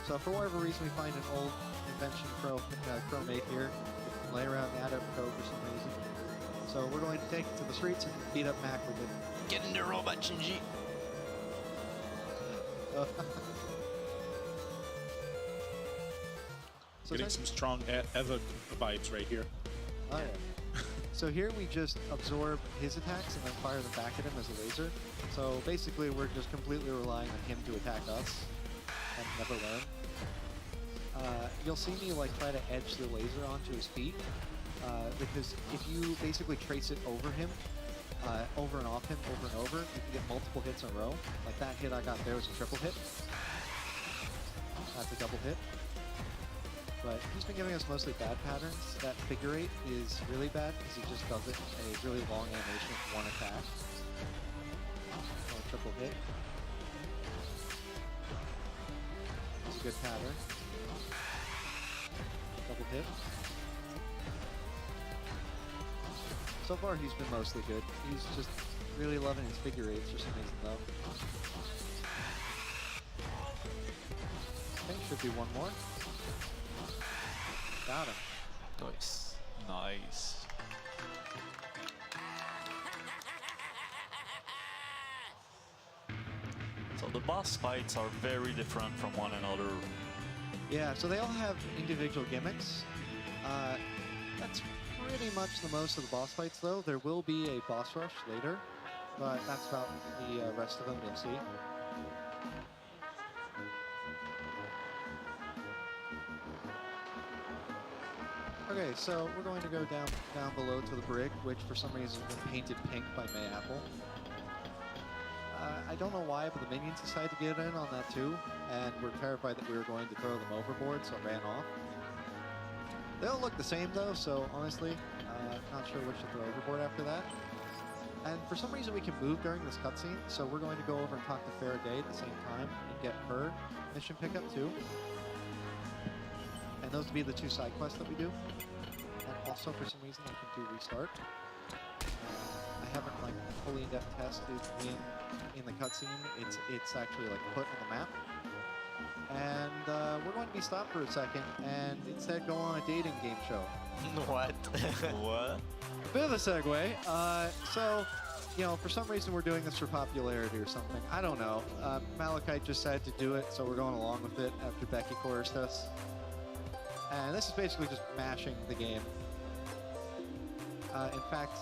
So for whatever reason, we find an old invention crow mate here, lay around the Adam code for some reason. So we're going to take it to the streets and beat up Mac with it. Get into robot Shinji. So Getting some strong Eva vibes right here. Oh yeah. So here we just absorb his attacks and then fire them back at him as a laser. So basically we're just completely relying on him to attack us and never learn. You'll see me like try to edge the laser onto his feet because if you basically trace it over him, over and off him, over and over, you can get multiple hits in a row. Like that hit I got there was a triple hit. That's a double hit. But he's been giving us mostly bad patterns. That figure eight is really bad because he just does it a really long animation with one attack. A triple hit. It's a good pattern. Double hit. So far he's been mostly good. He's just really loving his figure eights for some reason though. I think should be one more. Got him. Nice. Nice. So the boss fights are very different from one another. Yeah, so they all have individual gimmicks. That's pretty much the most of the boss fights though. There will be a boss rush later, but that's about the rest of them you'll see. Okay, so we're going to go down below to the brig, which for some reason has been painted pink by Mayapple. I don't know why, but the minions decided to get in on that too, and we're terrified that we were going to throw them overboard, so it ran off. They all look the same though, so honestly, not sure which to throw overboard after that. And for some reason we can move during this cutscene, so we're going to go over and talk to Faraday at the same time and get her mission pickup too. And those would be the two side quests that we do. And also for some reason I can do restart. I haven't like fully in-depth tested in the cutscene. It's actually like put on the map. And we're going to be stopped for a second and instead go on a dating game show. What? What? A bit of a segue. So, you know, for some reason we're doing this for popularity or something. I don't know. Malachite just said to do it, so we're going along with it after Becky coerced us. And this is basically just mashing the game. In fact,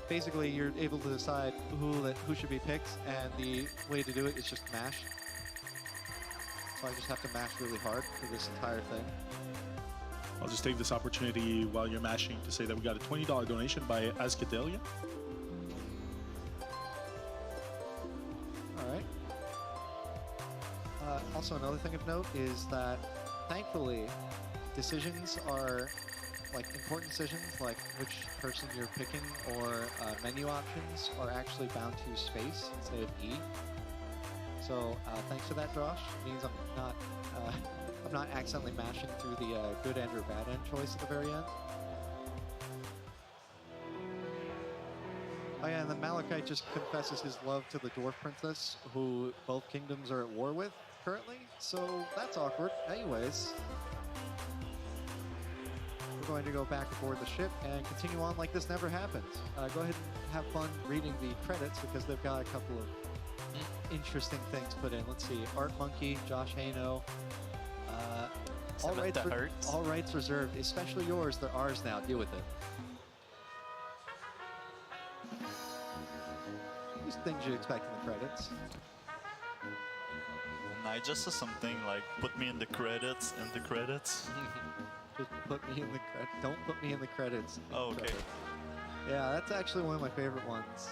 basically you're able to decide who should be picked, and the way to do it is just mash. So I just have to mash really hard for this entire thing. I'll just take this opportunity while you're mashing to say that we got a $20 donation by Ascadelia. All right. Also, another thing of note is that, thankfully, decisions are, like important decisions, like which person you're picking or menu options are actually bound to space instead of E. So thanks for that, Josh. It means I'm not accidentally mashing through the good end or bad end choice at the very end. Oh yeah, and then Malachite just confesses his love to the dwarf princess, who both kingdoms are at war with currently. So that's awkward. Anyways, we're going to go back aboard the ship and continue on like this never happened. Go ahead and have fun reading the credits because they've got a couple of interesting things put in. Let's see, Art Monkey, Josh Hano. All rights reserved, especially yours. They're ours now. Deal with it. These things you'd expect in the credits. And I just saw something like, put me in the credits, Just put me in the credits. Don't put me in the credits. Oh, okay. Yeah, that's actually one of my favorite ones.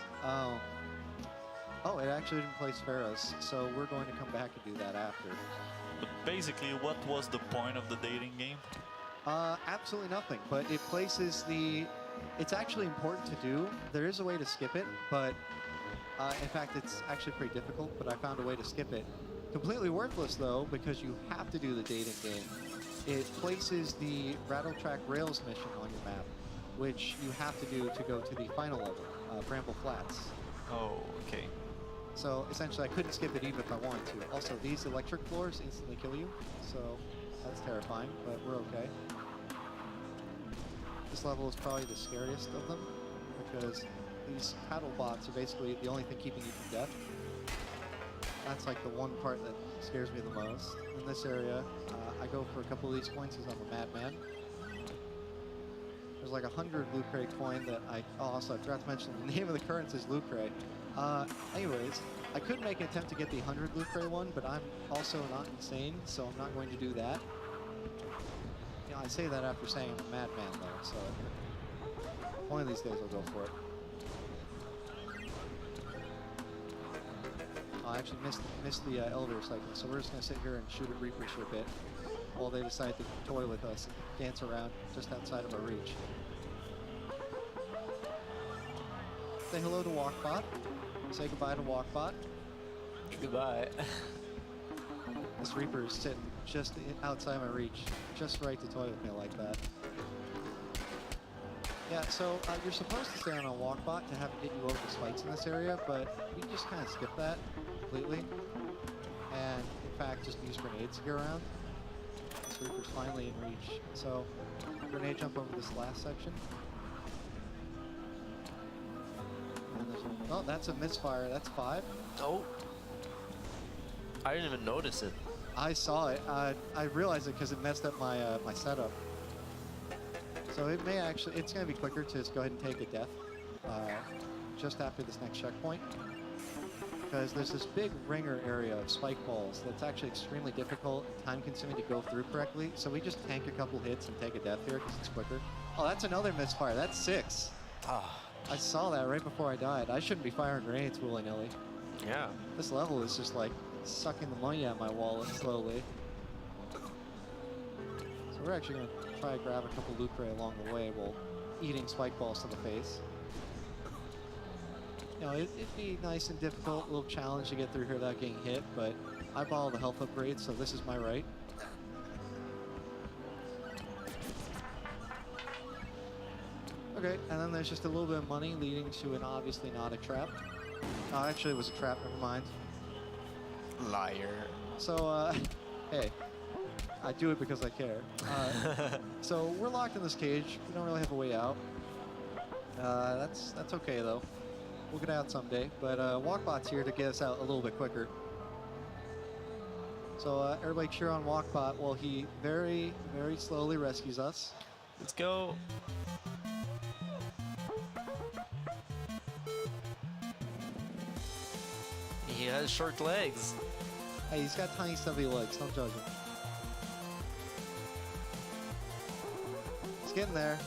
Oh, it actually didn't place Pharaohs, so we're going to come back and do that after. But basically, what was the point of the dating game? Absolutely nothing, but it places the... It's actually important to do. There is a way to skip it, but in fact, it's actually pretty difficult, but I found a way to skip it. Completely worthless, though, because you have to do the dating game. It places the Rattle Track Rails mission on your map, which you have to do to go to the final level, Bramble Flats. Oh, okay. So essentially, I couldn't skip it even if I wanted to. Also, these electric floors instantly kill you, so that's terrifying, but we're okay. This level is probably the scariest of them, because these paddle bots are basically the only thing keeping you from death. that's like the one part that scares me the most. In this area, I go for a couple of these coins because I'm a madman. There's like 100 loot crate coin that also I forgot to mention the name of the currency is loot crate. Anyways, I could make an attempt to get the 100 loot crate one, but I'm also not insane, so I'm not going to do that. You know, I say that after saying I'm a madman though, so one of these days I'll go for it. I actually missed the elevator cycle, so we're just gonna sit here and shoot at Reapers for a bit while they decide to toy with us and dance around just outside of our reach. Say hello to Walkbot. Say goodbye to Walkbot. Goodbye. This Reaper is sitting just outside my reach, just right to toy with me like that. Yeah, so you're supposed to stay on a Walkbot to have it get you over the spikes in this area, but we just kind of skip that completely. And in fact, just use grenades to get around. This Reaper's finally in reach. So, grenade jump over this last section. And there's oh, that's a misfire. That's 5. Oh. I didn't even notice it. I saw it. I realized it because it messed up my my setup. So it may actually, it's going to be quicker to just go ahead and take a death just after this next checkpoint. Because there's this big ringer area of spike balls that's actually extremely difficult and time consuming to go through correctly. So we just tank a couple hits and take a death here because it's quicker. Oh, that's another misfire. That's 6. Ah. I saw that right before I died. I shouldn't be firing grenades willy-nilly. Yeah. This level is just like sucking the money out of my wallet slowly. So we're actually going to try to grab a couple loot crate along the way while eating spike balls to the face. You know, it'd be nice and difficult, a little challenge to get through here without getting hit, but I bought all the health upgrades, so this is my right. Okay, and then there's just a little bit of money leading to an obviously not a trap. Oh, actually it was a trap, never mind. Liar. So, hey, I do it because I care. So we're locked in this cage. We don't really have a way out. That's okay though. We'll get out someday. But Walkbot's here to get us out a little bit quicker. So everybody cheer on Walkbot while he very, very slowly rescues us. Let's go. He has short legs. Hey, he's got tiny stubby legs. Don't judge him. He's getting there.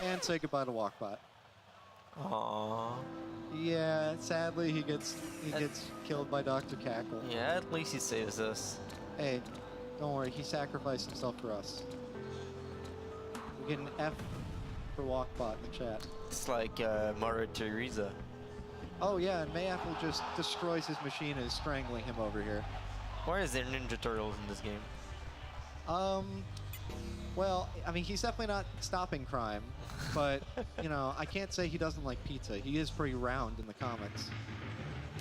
And say goodbye to Walkbot. Aww. Yeah, sadly he gets killed by Dr. Cackle. Yeah, at least he saves us. Hey, don't worry, he sacrificed himself for us. We get an F for Walkbot in the chat. It's like Mother Teresa. Oh yeah, and Mayapple just destroys his machine and is strangling him over here. Why is there Ninja Turtles in this game? Well, I mean, he's definitely not stopping crime, but, you know, I can't say he doesn't like pizza. He is pretty round in the comics.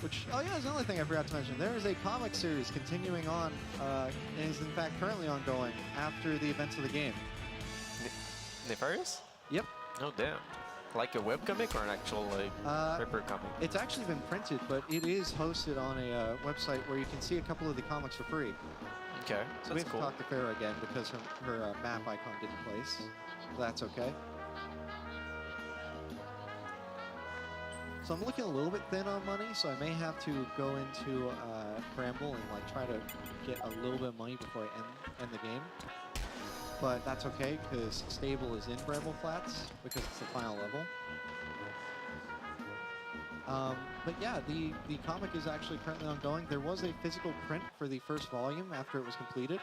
Which, oh yeah, there's another thing I forgot to mention. There is a comic series continuing on, and is in fact currently ongoing after the events of the game. Nefarious? Yep. Oh, damn. Like a webcomic or an actual, like, Ripper comic? It's actually been printed, but it is hosted on a website where you can see a couple of the comics for free. Okay, So we that's have to cool. talk to Farrah again because her map icon didn't place. That's okay. So I'm looking a little bit thin on money, so I may have to go into Bramble and like try to get a little bit of money before I end the game. But that's okay because Stable is in Bramble Flats because it's the final level. But yeah, the comic is actually currently ongoing. There was a physical print for the first volume after it was completed.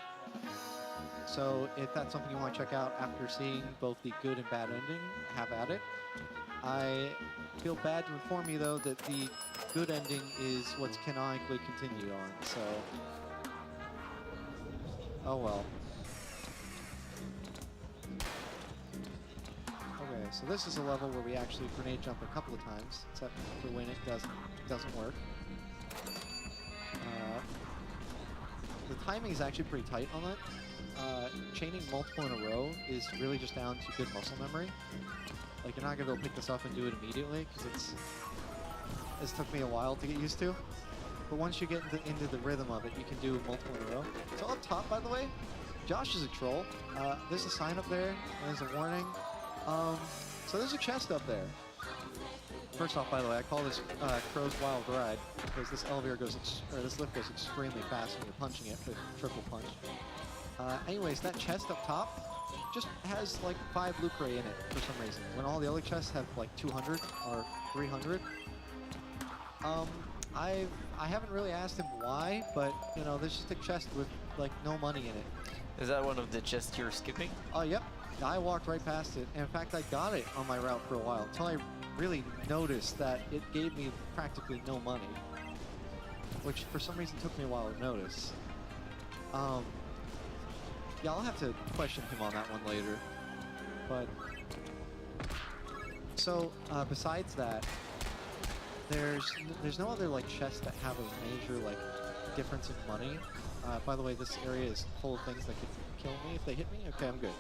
So if that's something you want to check out after seeing both the good and bad ending, have at it. I feel bad to inform you though that the good ending is what's canonically continued on, so... Oh well. Okay, so this is a level where we actually grenade jump a couple of times, except for when it doesn't work. The timing is actually pretty tight on it. Chaining multiple in a row is really just down to good muscle memory. Like, you're not gonna be able to pick this up and do it immediately, because it's This took me a while to get used to. But once you get into the rhythm of it, you can do multiple in a row. So up top, by the way, Josh is a troll. There's a sign up there, and there's a warning. So there's a chest up there. First off, by the way, I call this Crow's Wild Ride because this elevator goes, this lift goes extremely fast when you're punching it with triple punch. Anyways, that chest up top just has like 5 lucre in it for some reason. When all the other chests have like 200 or 300. I haven't really asked him why, but you know, there's just a chest with like no money in it. Is that one of the chests you're skipping? Oh, yep. I walked right past it. And in fact, I got it on my route for a while until I really noticed that it gave me practically no money, which for some reason took me a while to notice. Yeah, I'll have to question him on that one later. But so besides that, there's no other like chests that have a major like difference in money. By the way, this area is full of things that could kill me if they hit me. Okay, I'm good.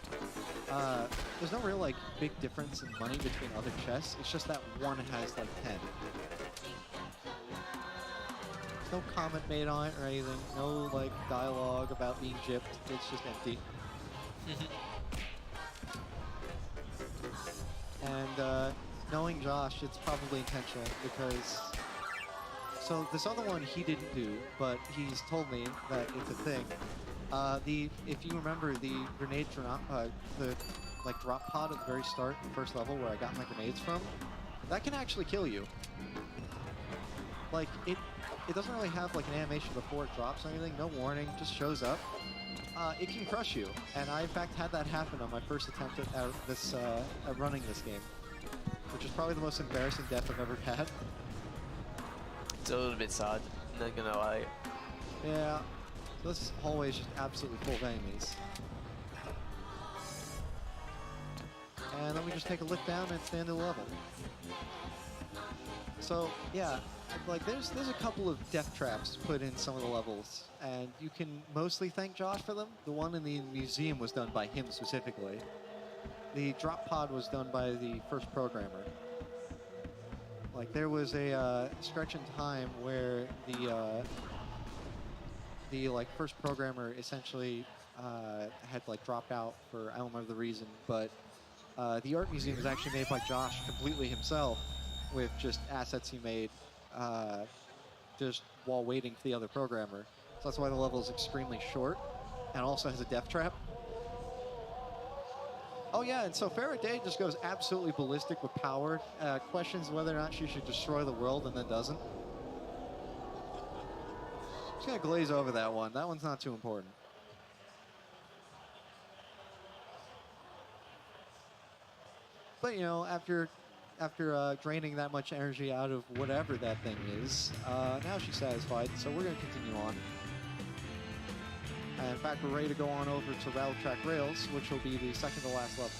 There's no real like big difference in money between other chests. It's just that one has like 10. No comment made on it or anything. No like dialogue about being gypped. It's just empty. And knowing Josh, it's probably intentional because. So this other one he didn't do, but he's told me that it's a thing. If you remember the grenade drop, the like drop pod at the very start, the first level where I got my grenades from, that can actually kill you. Like it doesn't really have like an animation before it drops or anything, no warning, just shows up. It can crush you, and I in fact had that happen on my first attempt at running this game, which is probably the most embarrassing death I've ever had. It's a little bit sad, not gonna lie. Yeah, so this hallway is just absolutely full of enemies. And then we just take a lift down and it's the end of the level. So yeah, like there's a couple of death traps put in some of the levels, and you can mostly thank Josh for them. The one in the museum was done by him specifically. The drop pod was done by the first programmer. Like there was a stretch in time where the like first programmer essentially had like dropped out for I don't remember the reason, but the art museum was actually made by Josh completely himself with just assets he made just while waiting for the other programmer. So that's why the level is extremely short and also has a death trap. Oh yeah, and so Faraday just goes absolutely ballistic with power, questions whether or not she should destroy the world and then doesn't. Just gonna glaze over that one. That one's not too important. But you know, after draining that much energy out of whatever that thing is, now she's satisfied, so we're gonna continue on. And in fact, we're ready to go on over to Rattle Track Rails, which will be the second to last level.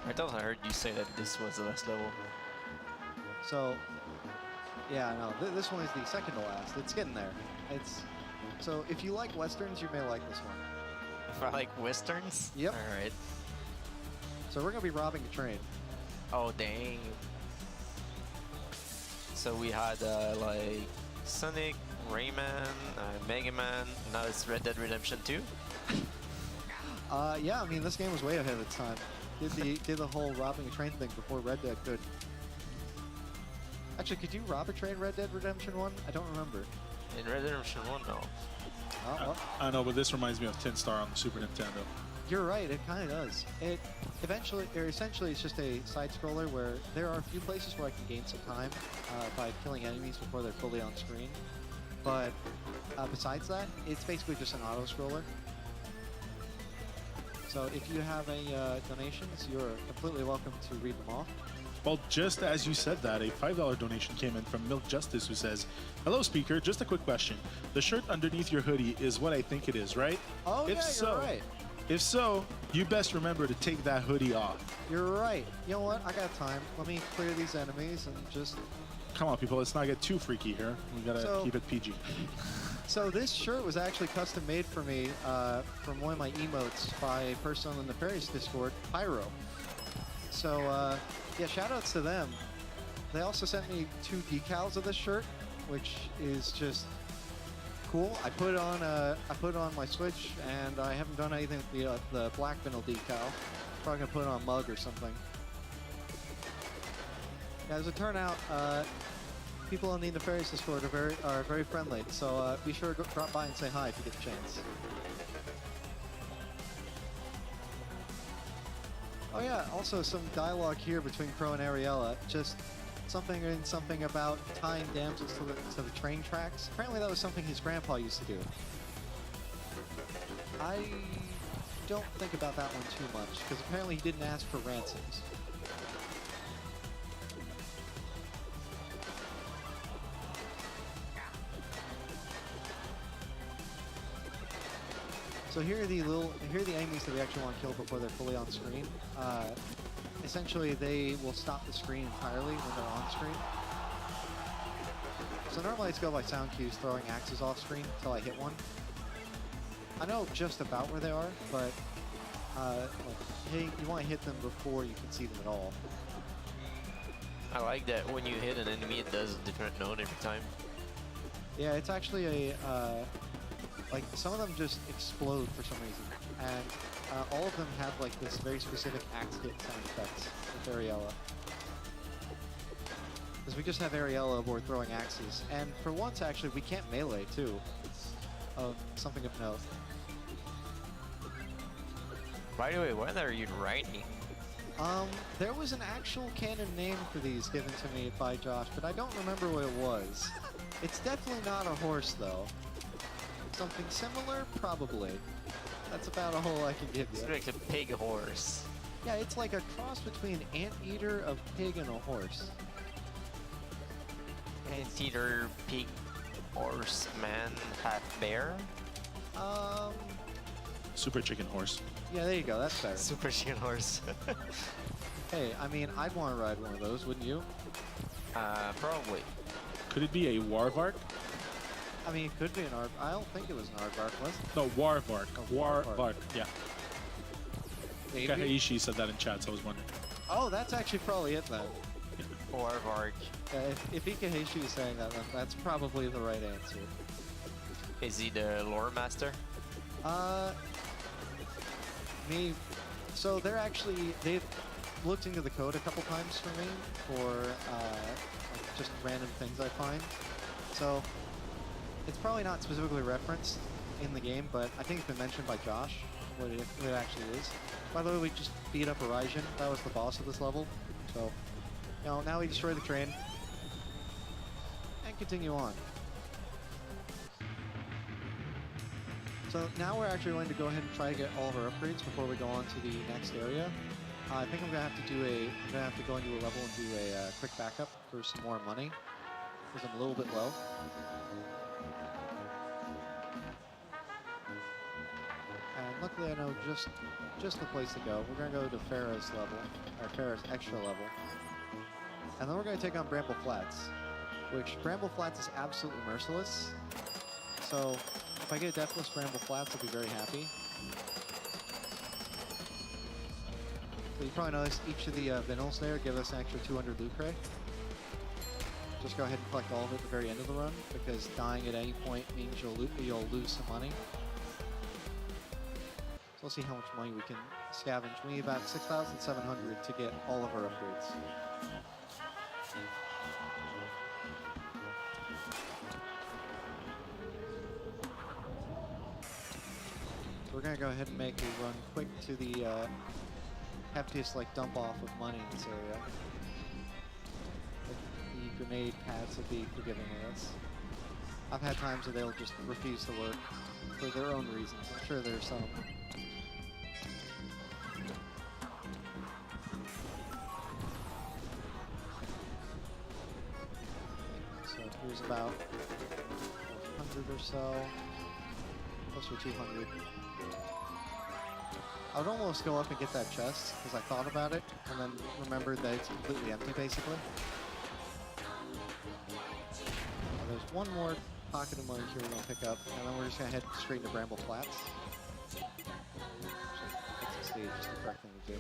I thought I heard you say that this was the last level. So, yeah, no, this one is the second to last. It's getting there. So if you like westerns, you may like this one. If I like westerns? Yep. All right. So we're gonna be robbing a train. Oh dang. So we had like Sonic, Rayman, Mega Man, now it's Red Dead Redemption 2. Yeah, I mean this game was way ahead of its time. Did the whole robbing a train thing before Red Dead could. Actually, could you rob a train Red Dead Redemption 1? I don't remember. In Red Dead Redemption 1, no. Oh, well. I know, but this reminds me of Tin Star on the Super Nintendo. You're right, it kind of does. It essentially it's just a side scroller where there are a few places where I can gain some time by killing enemies before they're fully on screen. But besides that, it's basically just an auto scroller. So if you have any donations, you're completely welcome to read them off. Well, just as you said that, a $5 donation came in from Milk Justice, who says, "Hello, speaker. Just a quick question. The shirt underneath your hoodie is what I think it is, right? Oh, if yeah, so, you're right. If so, you best remember to take that hoodie off." You're right. You know what? I got time. Let me clear these enemies and just... Come on, people. Let's not get too freaky here. We gotta keep it PG. So this shirt was actually custom made for me from one of my emotes by a person on the Nefarious Discord, Pyro. So yeah, shoutouts to them. They also sent me 2 decals of this shirt, which is just cool. I put it on my Switch, and I haven't done anything with the black vinyl decal. Probably gonna put it on a mug or something. Yeah, as it turned out, people on the Nefarious Discord are very friendly, so be sure to drop by and say hi if you get the chance. Oh yeah, also some dialogue here between Crow and Ariella. Just something about tying damsels to the train tracks. Apparently that was something his grandpa used to do. I don't think about that one too much, because apparently he didn't ask for ransoms. So here are the enemies that we actually want to kill before they're fully on screen. Essentially, they will stop the screen entirely when they're on screen. So normally I just go by sound cues, throwing axes off screen until I hit one. I know just about where they are, but hey, you want to hit them before you can see them at all. I like that when you hit an enemy, it does a different note every time. Yeah, it's actually a like some of them just explode for some reason, and all of them have like this very specific axe hit sound effects with Ariella. Because we just have Ariella aboard throwing axes, and for once actually we can't melee too. Of something of note. By the way, what are you riding? There was an actual canon name for these given to me by Josh, but I don't remember what it was. It's definitely not a horse though. Something similar? Probably. That's about all I can give you. It's like a pig horse. Yeah, it's like a cross between anteater, of pig, and a horse. Anteater, pig, horse, man, half bear? Super chicken horse. Yeah, there you go. That's better. Super chicken horse. Hey, I mean, I'd want to ride one of those, wouldn't you? Probably. Could it be a Warvark? I mean, it could be an aardvark. I don't think it was an aardvark, was it? No, Warvark. Oh, Warvark, yeah. Maybe? Kahaishi said that in chat, so I was wondering. Oh, that's actually probably it then. Warvark. If Ikahishi is saying that, then that's probably the right answer. Is he the lore master? Me. So they've looked into the code a couple times for me for like just random things I find. So it's probably not specifically referenced in the game, but I think it's been mentioned by Josh what it actually is. By the way, we just beat up Horizon. That was the boss of this level. So, you know, now we destroy the train and continue on. So now we're actually going to go ahead and try to get all of our upgrades before we go on to the next area. I think I'm gonna have to go into a level and do a quick backup for some more money because I'm a little bit low. And luckily I know just the place to go. We're gonna go to Farah's level, or Farah's extra level. And then we're gonna take on Bramble Flats, which Bramble Flats is absolutely merciless. So if I get a Deathless Bramble Flats, I'll be very happy. So you probably noticed each of the vinyls there give us an extra 200 loot crate. Just go ahead and collect all of it at the very end of the run, because dying at any point means you'll lose some money. So we'll see how much money we can scavenge. We need about 6,700 to get all of our upgrades. So we're gonna go ahead and make a run quick to the heftiest like dump off of money in this area. The grenade pads will be forgiving with us. I've had times where they'll just refuse to work for their own reasons. I'm sure there's some. So here's about 100 or so, closer to 200. I would almost go up and get that chest, because I thought about it, and then remembered that it's completely empty, basically. There's one more pocket of money here we're going to pick up, and then we're just going to head straight into Bramble Flats. That's the stage, just the correct thing to do.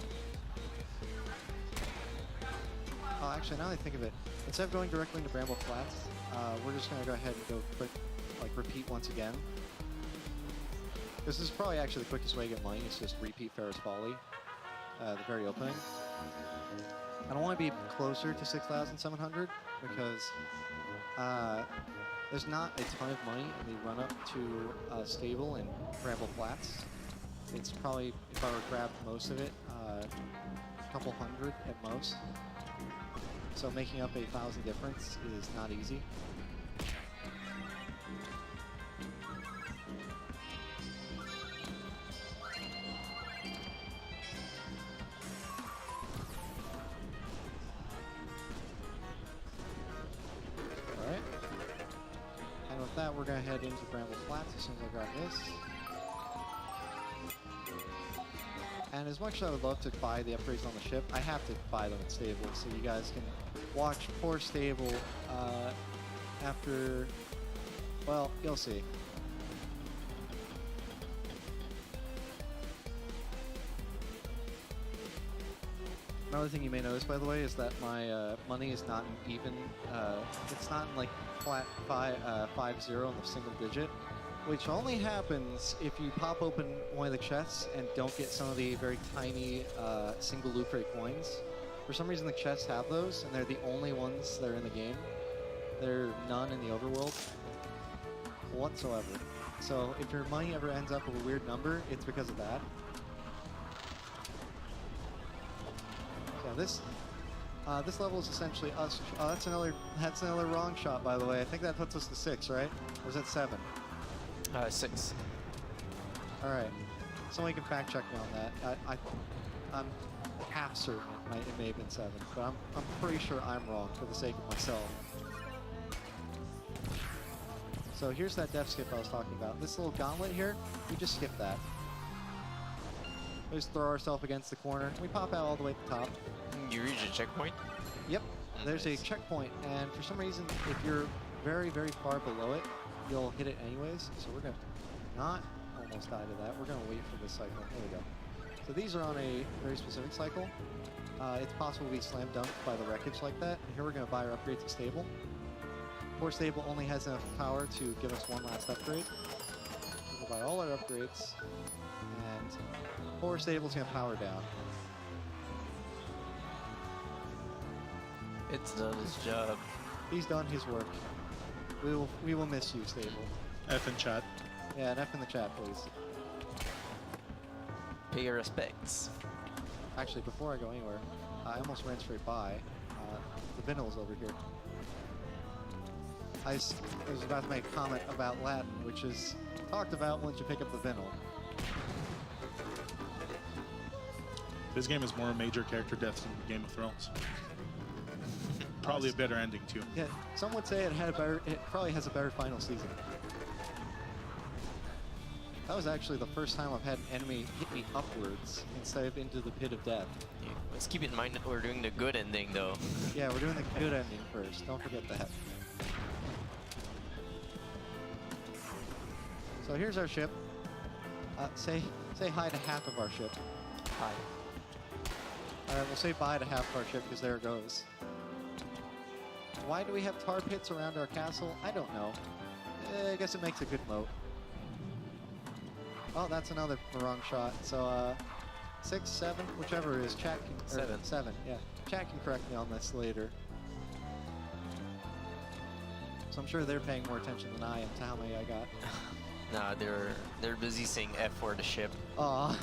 Oh, actually, now that I think of it, instead of going directly into Bramble Flats, we're just going to go ahead and go quick, like repeat once again. This is probably actually the quickest way to get money, is just repeat Ferris Folly, the very opening. I don't want to be closer to 6,700 because there's not a ton of money in the run-up to Stable and Bramble Flats. It's probably, if I were to grab most of it, a couple hundred at most. So making up 8,000 difference is not easy. Alright. And with that, we're going to head into Bramble Flats as soon as I grab this. And as much as I would love to buy the upgrades on the ship, I have to buy them at Stable, so you guys can watch poor Stable after, well, you'll see. Another thing you may notice, by the way, is that my money is not in even, it's not in like flat 5-0 in the single digit. Which only happens if you pop open one of the chests and don't get some of the very tiny single loot crate coins. For some reason the chests have those, and they're the only ones that are in the game. There are none in the overworld whatsoever. So if your money ever ends up with a weird number, it's because of that. So this level is essentially us. Oh, that's another wrong shot, by the way. I think that puts us to 6, right? Or is that 7? 6. Alright, someone can fact check me on that. I'm half certain it may have been 7, but I'm pretty sure I'm wrong for the sake of myself. So here's that def skip I was talking about. This little gauntlet here, we just skip that. We just throw ourselves against the corner. We pop out all the way to the top. You reach a checkpoint? Yep, there's Nice. a checkpoint, and for some reason, if you're very, very far below it, you'll hit it anyways. So we're gonna not almost die to that. We're gonna wait for this cycle. There we go. So these are on a very specific cycle. It's possible to be slam dunked by the wreckage like that. And here we're gonna buy our upgrades to Stable. Poor Stable only has enough power to give us one last upgrade. We'll buy all our upgrades, and poor Stable's gonna power down. It's done its job. He's done his work. We will miss you, Stable. F in chat. Yeah, and F in the chat, please. Pay your respects. Actually, before I go anywhere, I almost ran straight by. The Vinyl's over here. I was about to make a comment about Latin, which is talked about once you pick up the Vinyl. This game is more major character deaths than Game of Thrones. Probably a better ending too. Yeah, some would say it probably has a better final season. That was actually the first time I've had an enemy hit me upwards instead of into the pit of death. Yeah, let's keep in mind that we're doing the good ending though. Yeah, we're doing the good ending first. Don't forget that. So here's our ship. Say hi to half of our ship. Hi. All right, we'll say bye to half of our ship because there it goes. Why do we have tar pits around our castle? I don't know. I guess it makes a good moat. Oh, that's another wrong shot. So 6, 7, whichever it is. Chat can, 7. 7, yeah. Chat can correct me on this later. So I'm sure they're paying more attention than I am to how many I got. Nah, they're busy saying F for the ship. Aw.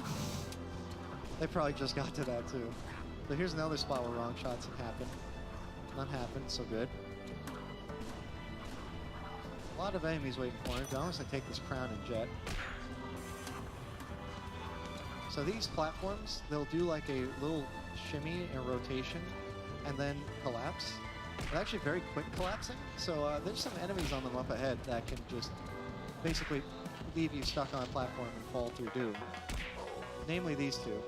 They probably just got to that too. So here's another spot where wrong shots have happened. None happened, so good. A lot of enemies waiting for me. I'm just gonna take this crown and jet. So these platforms, they'll do like a little shimmy and rotation and then collapse. They're actually very quick collapsing. So there's some enemies on them up ahead that can just basically leave you stuck on a platform and fall through doom. Namely these two.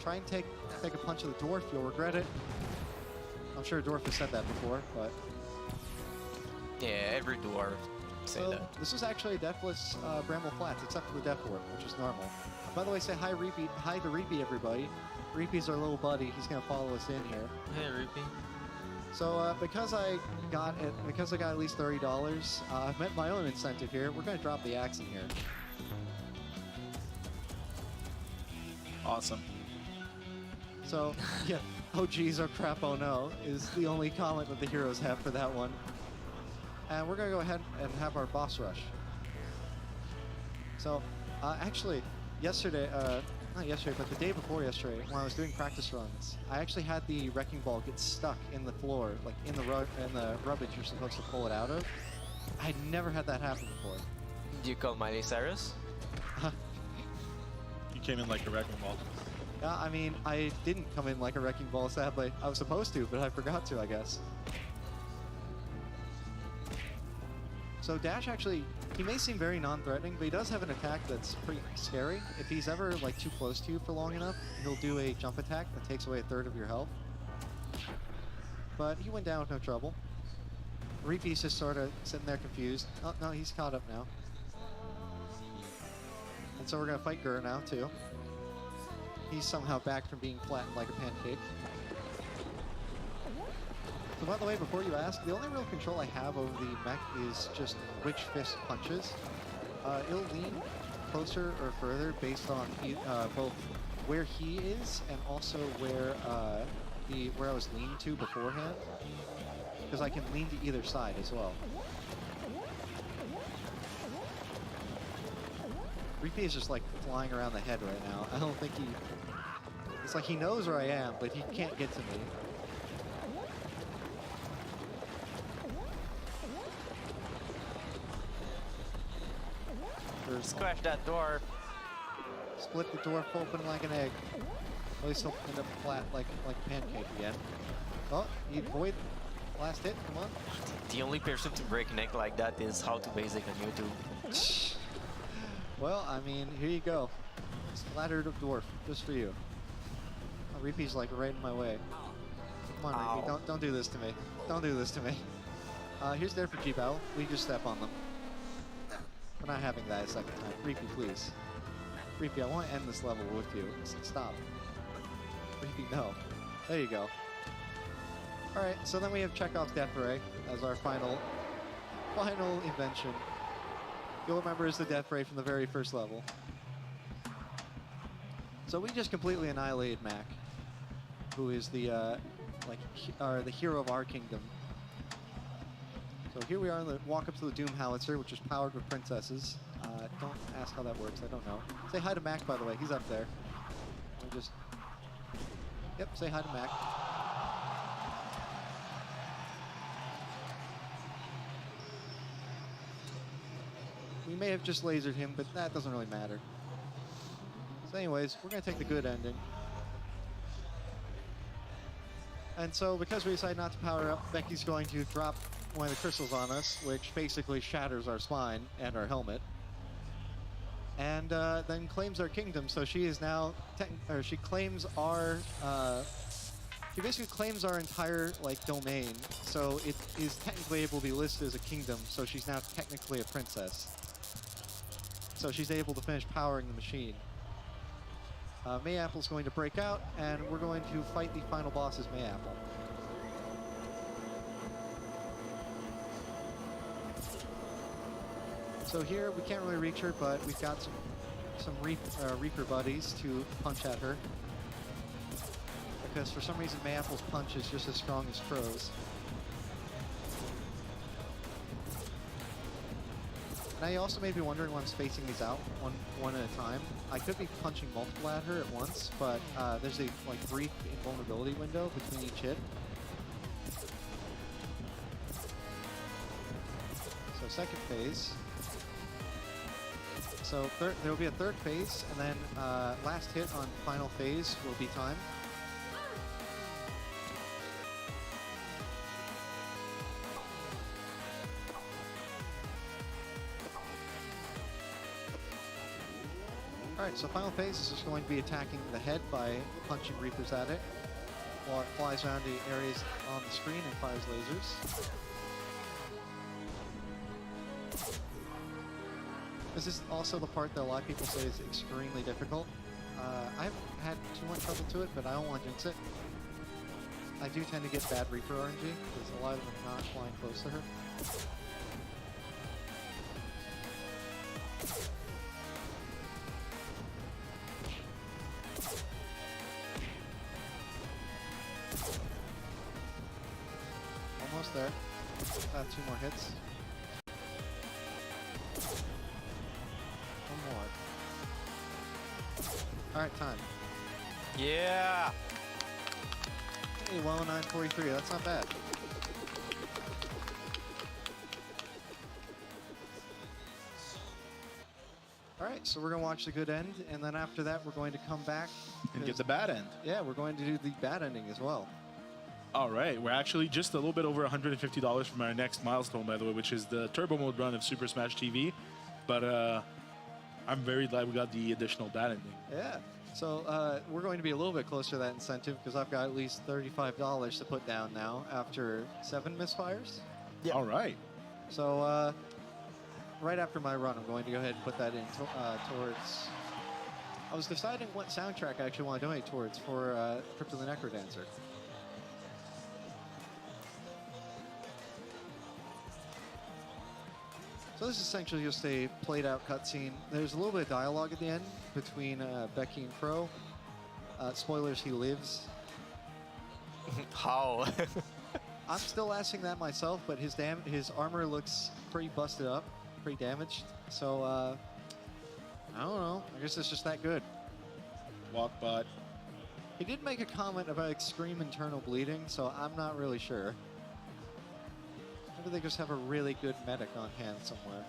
Try and take a punch of the dwarf, you'll regret it. I'm sure Dwarf has said that before, but... Yeah, every dwarf Say So that. this is actually a deathless Bramble Flats, except for the Death Orb, which is normal. By the way, say hi, Reapy. Hi to Reapy, everybody. Reapy's our little buddy. He's gonna follow us in here. Hey, Ruby. So because I got at least $30, I've met my own incentive here. We're gonna drop the axe in here. Awesome. So yeah, oh geez, oh crap, oh no, is the only comment that the heroes have for that one. And we're gonna go ahead and have our boss rush. So actually, yesterday, not yesterday, but the day before yesterday, when I was doing practice runs, I actually had the wrecking ball get stuck in the floor, like in the rubbish you're supposed to pull it out of. I'd never had that happen before. Do you call Miley Cyrus? You came in like a wrecking ball. Yeah, I mean, I didn't come in like a wrecking ball, sadly. I was supposed to, but I forgot to, I guess. So Dash actually, he may seem very non-threatening, but he does have an attack that's pretty scary. If he's ever like too close to you for long enough, he'll do a jump attack that takes away a third of your health. But he went down with no trouble. Reapy's just sort of sitting there confused. Oh, no, he's caught up now. And so we're going to fight Gur now, too. He's somehow back from being flattened like a pancake. So by the way, before you ask, the only real control I have over the mech is just which fist punches. It'll lean closer or further based on both where he is and also where I was leaning to beforehand. Because I can lean to either side as well. Reapy is just like flying around the head right now. I don't think it's like he knows where I am, but he can't get to me. Squash that door. Split the dwarf open like an egg. At least he'll end up flat like a pancake again. Oh, he avoid last hit, come on. The only person to break an egg like that is How to Basic on YouTube. Well, I mean, here you go. Splattered of dwarf, just for you. Oh, Reapy's like right in my way. Come on, Ow. Reapy, don't do this to me. Don't do this to me. Here's the RPG battle. We just step on them. We're not having that a second time. Reapy, please. Reapy, I want to end this level with you. Stop. Reapy, no. There you go. Alright, so then we have Chekhov's Death Ray as our final invention. You'll remember it's the Death Ray from the very first level. So we just completely annihilated Mac, who is the the hero of our kingdom. So here we are in the walk up to the Doom Howitzer, which is powered with princesses. Don't ask how that works, I don't know. Say hi to Mac, by the way, he's up there. Yep, say hi to Mac. We may have just lasered him, but that doesn't really matter. So anyways, we're going to take the good ending. And so because we decided not to power up, Becky's going to drop one of the crystals on us, which basically shatters our spine and our helmet. And then claims our kingdom, so she is now, she claims our, she basically claims our entire, domain. So it is technically able to be listed as a kingdom, so she's now technically a princess. So she's able to finish powering the machine. Mayaple's going to break out, and we're going to fight the final boss as Mayapple. So here, we can't really reach her, but we've got some Reaper buddies to punch at her. Because for some reason, Mayapple's punch is just as strong as Crow's. Now you also may be wondering why I'm spacing these out one at a time. I could be punching multiple at her at once, but there's a brief invulnerability window between each hit. So second phase. So there will be a third phase, and then last hit on final phase will be time. Alright, so final phase is just going to be attacking the head by punching Reapers at it, while it flies around the areas on the screen and fires lasers. This is also the part that a lot of people say is extremely difficult. I've had too much trouble to it, but I don't want to jinx it. I do tend to get bad Reaper RNG, because a lot of them are not flying close to her. Almost there. 2 more hits. One more. Alright, time. Yeah. Hey, 109.43, that's not bad. Alright, so we're going to watch the good end, and then after that we're going to come back. And get the bad end. Yeah, we're going to do the bad ending as well. All right, we're actually just a little bit over $150 from our next milestone, by the way, which is the turbo mode run of Super Smash TV. But I'm very glad we got the additional bad ending. Yeah. So we're going to be a little bit closer to that incentive because I've got at least $35 to put down now after 7 misfires. Yeah. All right. So right after my run, I'm going to go ahead and put that in towards... I was deciding what soundtrack I actually want to donate towards for Crypto the Necrodancer. So this is essentially just a played-out cutscene. There's a little bit of dialogue at the end between Becky and Crow. Spoilers, he lives. How? I'm still asking that myself, but his armor looks pretty busted up, pretty damaged. So, I don't know. I guess it's just that good. Walkbot. He did make a comment about extreme internal bleeding, so I'm not really sure. Maybe they just have a really good medic on hand somewhere.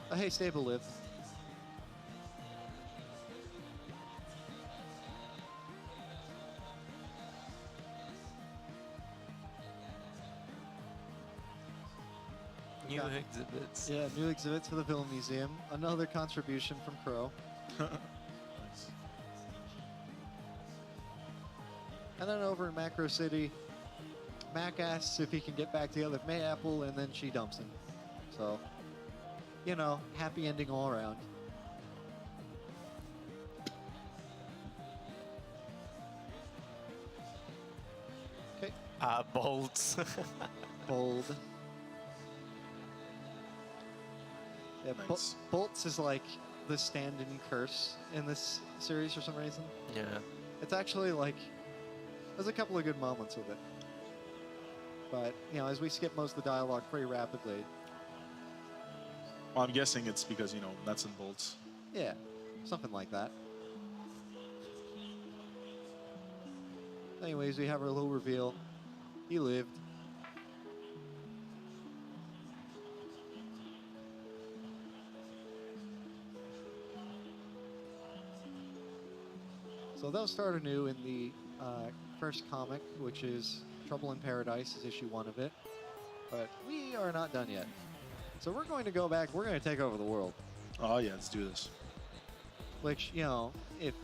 Oh, hey, Stable lived. New exhibits. Yeah, new exhibits for the Film Museum. Another contribution from Crow. And then over in Macro City, Mac asks if he can get back together with Mayapple, and then she dumps him. So, you know, happy ending all around. Okay, Bolts. bold. Yeah, Nice. Bolts is like the stand-in curse in this series for some reason. Yeah. It's actually like, there's a couple of good moments with it. But, you know, as we skip most of the dialogue pretty rapidly, Well, I'm guessing it's because, you know, nuts and bolts. yeah, something like that. Anyways, we have our little reveal. He lived. So they'll start anew in the first comic, which is Trouble in Paradise, is issue 1 of it. But we are not done yet. So we're going to go back, we're going to take over the world. Oh, yeah, let's do this. Which, you know, if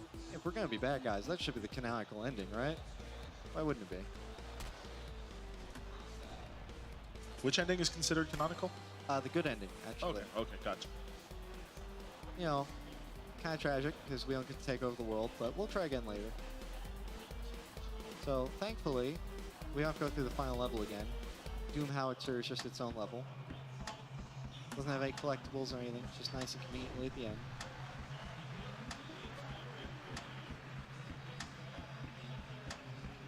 we're going to be bad guys, that should be the canonical ending, right? Why wouldn't it be? Which ending is considered canonical? The good ending, actually. Okay, gotcha. You know, kind of tragic because we don't get to take over the world, but we'll try again later. So, thankfully, we don't have to go through the final level again. Doom Howitzer is just its own level. Doesn't have any collectibles or anything, it's just nice and conveniently at the end.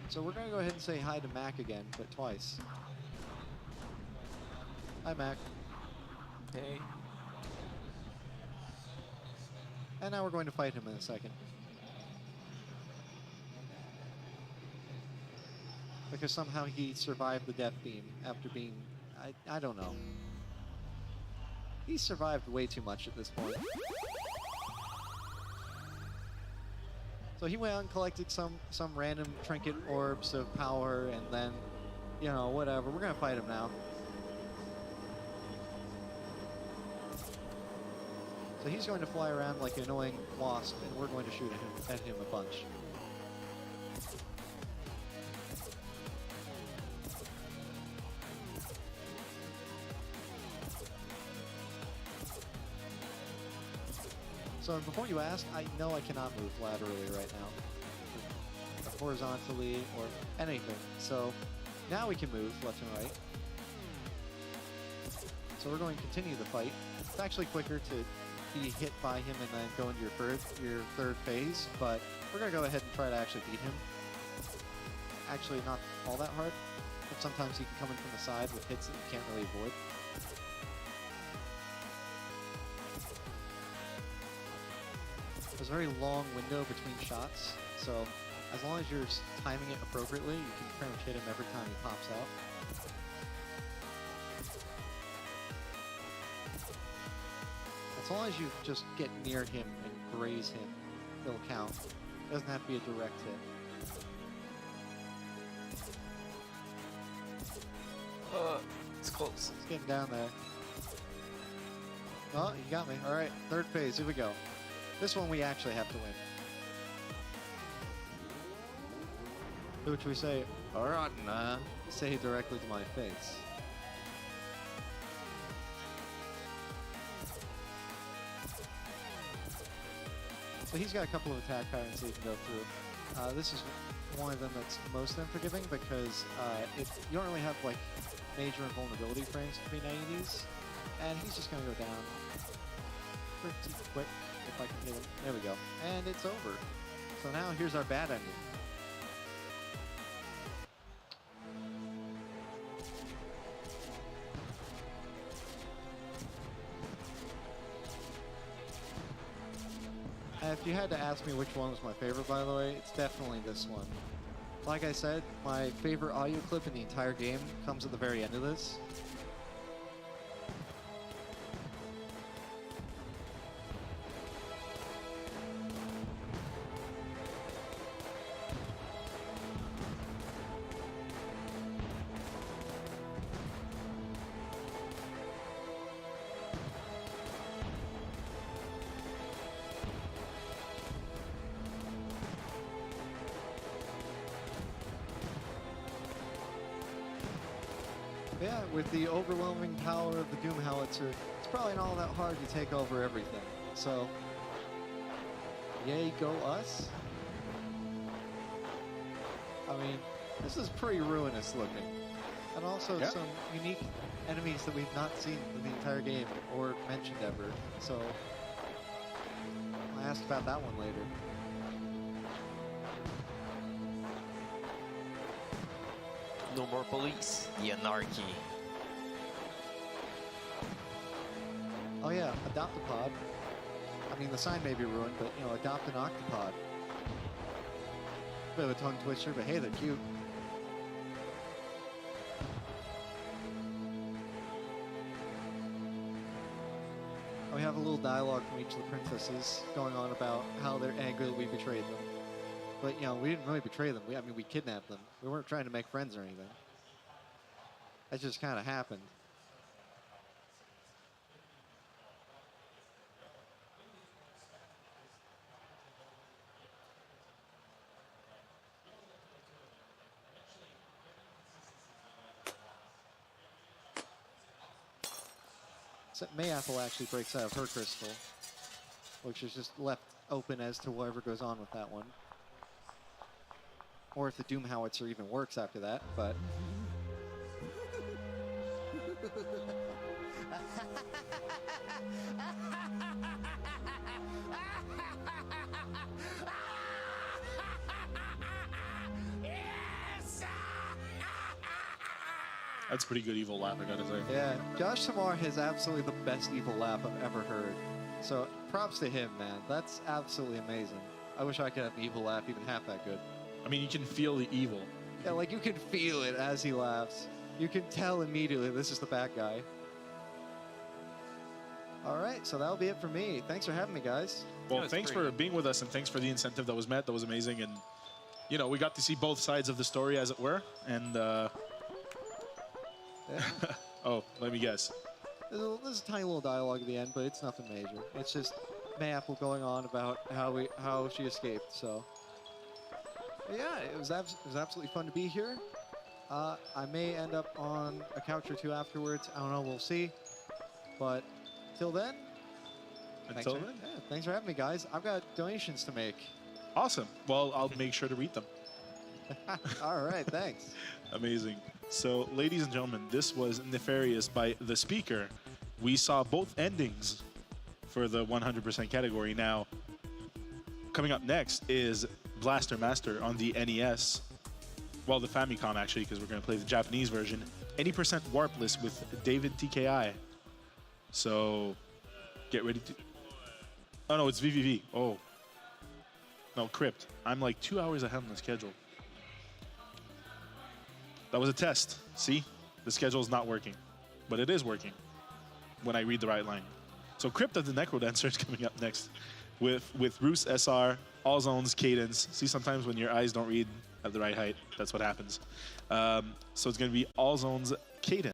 So we're going to go ahead and say hi to Mac again, but twice. Hi, Mac. Hey. And now we're going to fight him in a second. Because somehow he survived the death beam after being... I don't know. He survived way too much at this point. So he went out and collected some random trinket orbs of power, and then, you know, whatever. We're going to fight him now. So he's going to fly around like an annoying wasp, and we're going to shoot at him a bunch. So before you ask, I know I cannot move laterally right now, or horizontally, or anything. So now we can move left and right. So we're going to continue the fight. It's actually quicker to be hit by him and then go into your third phase, but we're going to go ahead and try to actually beat him. Actually, not all that hard, but sometimes he can come in from the side with hits that you can't really avoid. There's a very long window between shots, so as long as you're timing it appropriately, you can pretty much hit him every time he pops out. As long as you just get near him and graze him, it'll count. It doesn't have to be a direct hit. It's close. It's getting down there. Oh, you got me. All right, third phase. Here we go. This one we actually have to win. To which we say, all right, nah, say directly to my face. So he's got a couple of attack patterns that you can go through. This is one of them that's most unforgiving because you don't really have like major invulnerability frames between AEDs, and he's just going to go down pretty quick if I can hit him. There we go. And it's over. So now here's our bad ending. If you had to ask me which one was my favorite, by the way, it's definitely this one. Like I said, my favorite audio clip in the entire game comes at the very end of this. Yeah, with the overwhelming power of the Doom Howitzer, it's probably not all that hard to take over everything. So, yay, go us. I mean, this is pretty ruinous looking. And also some unique enemies that we've not seen in the entire game or mentioned ever. So, I'll ask about that one later. No more police. The anarchy. Oh yeah, adopt a pod. I mean, the sign may be ruined, but, you know, adopt an octopod. Bit of a tongue twister, but hey, they're cute. We have a little dialogue from each of the princesses going on about how they're angry that we betrayed them. But, you know, we didn't really betray them. I mean, we kidnapped them. We weren't trying to make friends or anything. That just kind of happened. So Mayapple actually breaks out of her crystal, which is just left open as to whatever goes on with that one. Or if the Doom Howitzer even works after that, but... That's pretty good evil laugh, I gotta say. Yeah, Josh Samar has absolutely the best evil laugh I've ever heard. So props to him, man. That's absolutely amazing. I wish I could have an evil laugh even half that good. I mean, you can feel the evil. Yeah, like you can feel it as he laughs. You can tell immediately this is the bad guy. All right, so that'll be it for me. Thanks for having me, guys. Well, thanks for being with us, and thanks for the incentive that was met. That was amazing, and you know, we got to see both sides of the story, as it were. And Yeah. oh, let me guess. There's a tiny little dialogue at the end, but it's nothing major. It's just Mayapple going on about how she escaped. So, but yeah, it was absolutely fun to be here. I may end up on a couch or two afterwards. I don't know. We'll see. But till then, Until then, thanks for having me, guys. I've got donations to make. awesome. Well, I'll make sure to read them. All right, thanks. Amazing. So, ladies and gentlemen, this was Nefarious by The Speaker. We saw both endings for the 100% category. Now, coming up next is Blaster Master on the NES. Well, the Famicom, actually, because we're going to play the Japanese version. Any percent warpless with David TKI. So, get ready to... Oh, no, it's VVV. Oh. No, Crypt. I'm like 2 hours ahead on the schedule. That was a test. See? The schedule is not working. But it is working when I read the right line. So Crypt of the Necrodancer is coming up next with Roos SR, All Zones, Cadence. See, sometimes when your eyes don't read at the right height, that's what happens. So it's going to be All Zones, Cadence.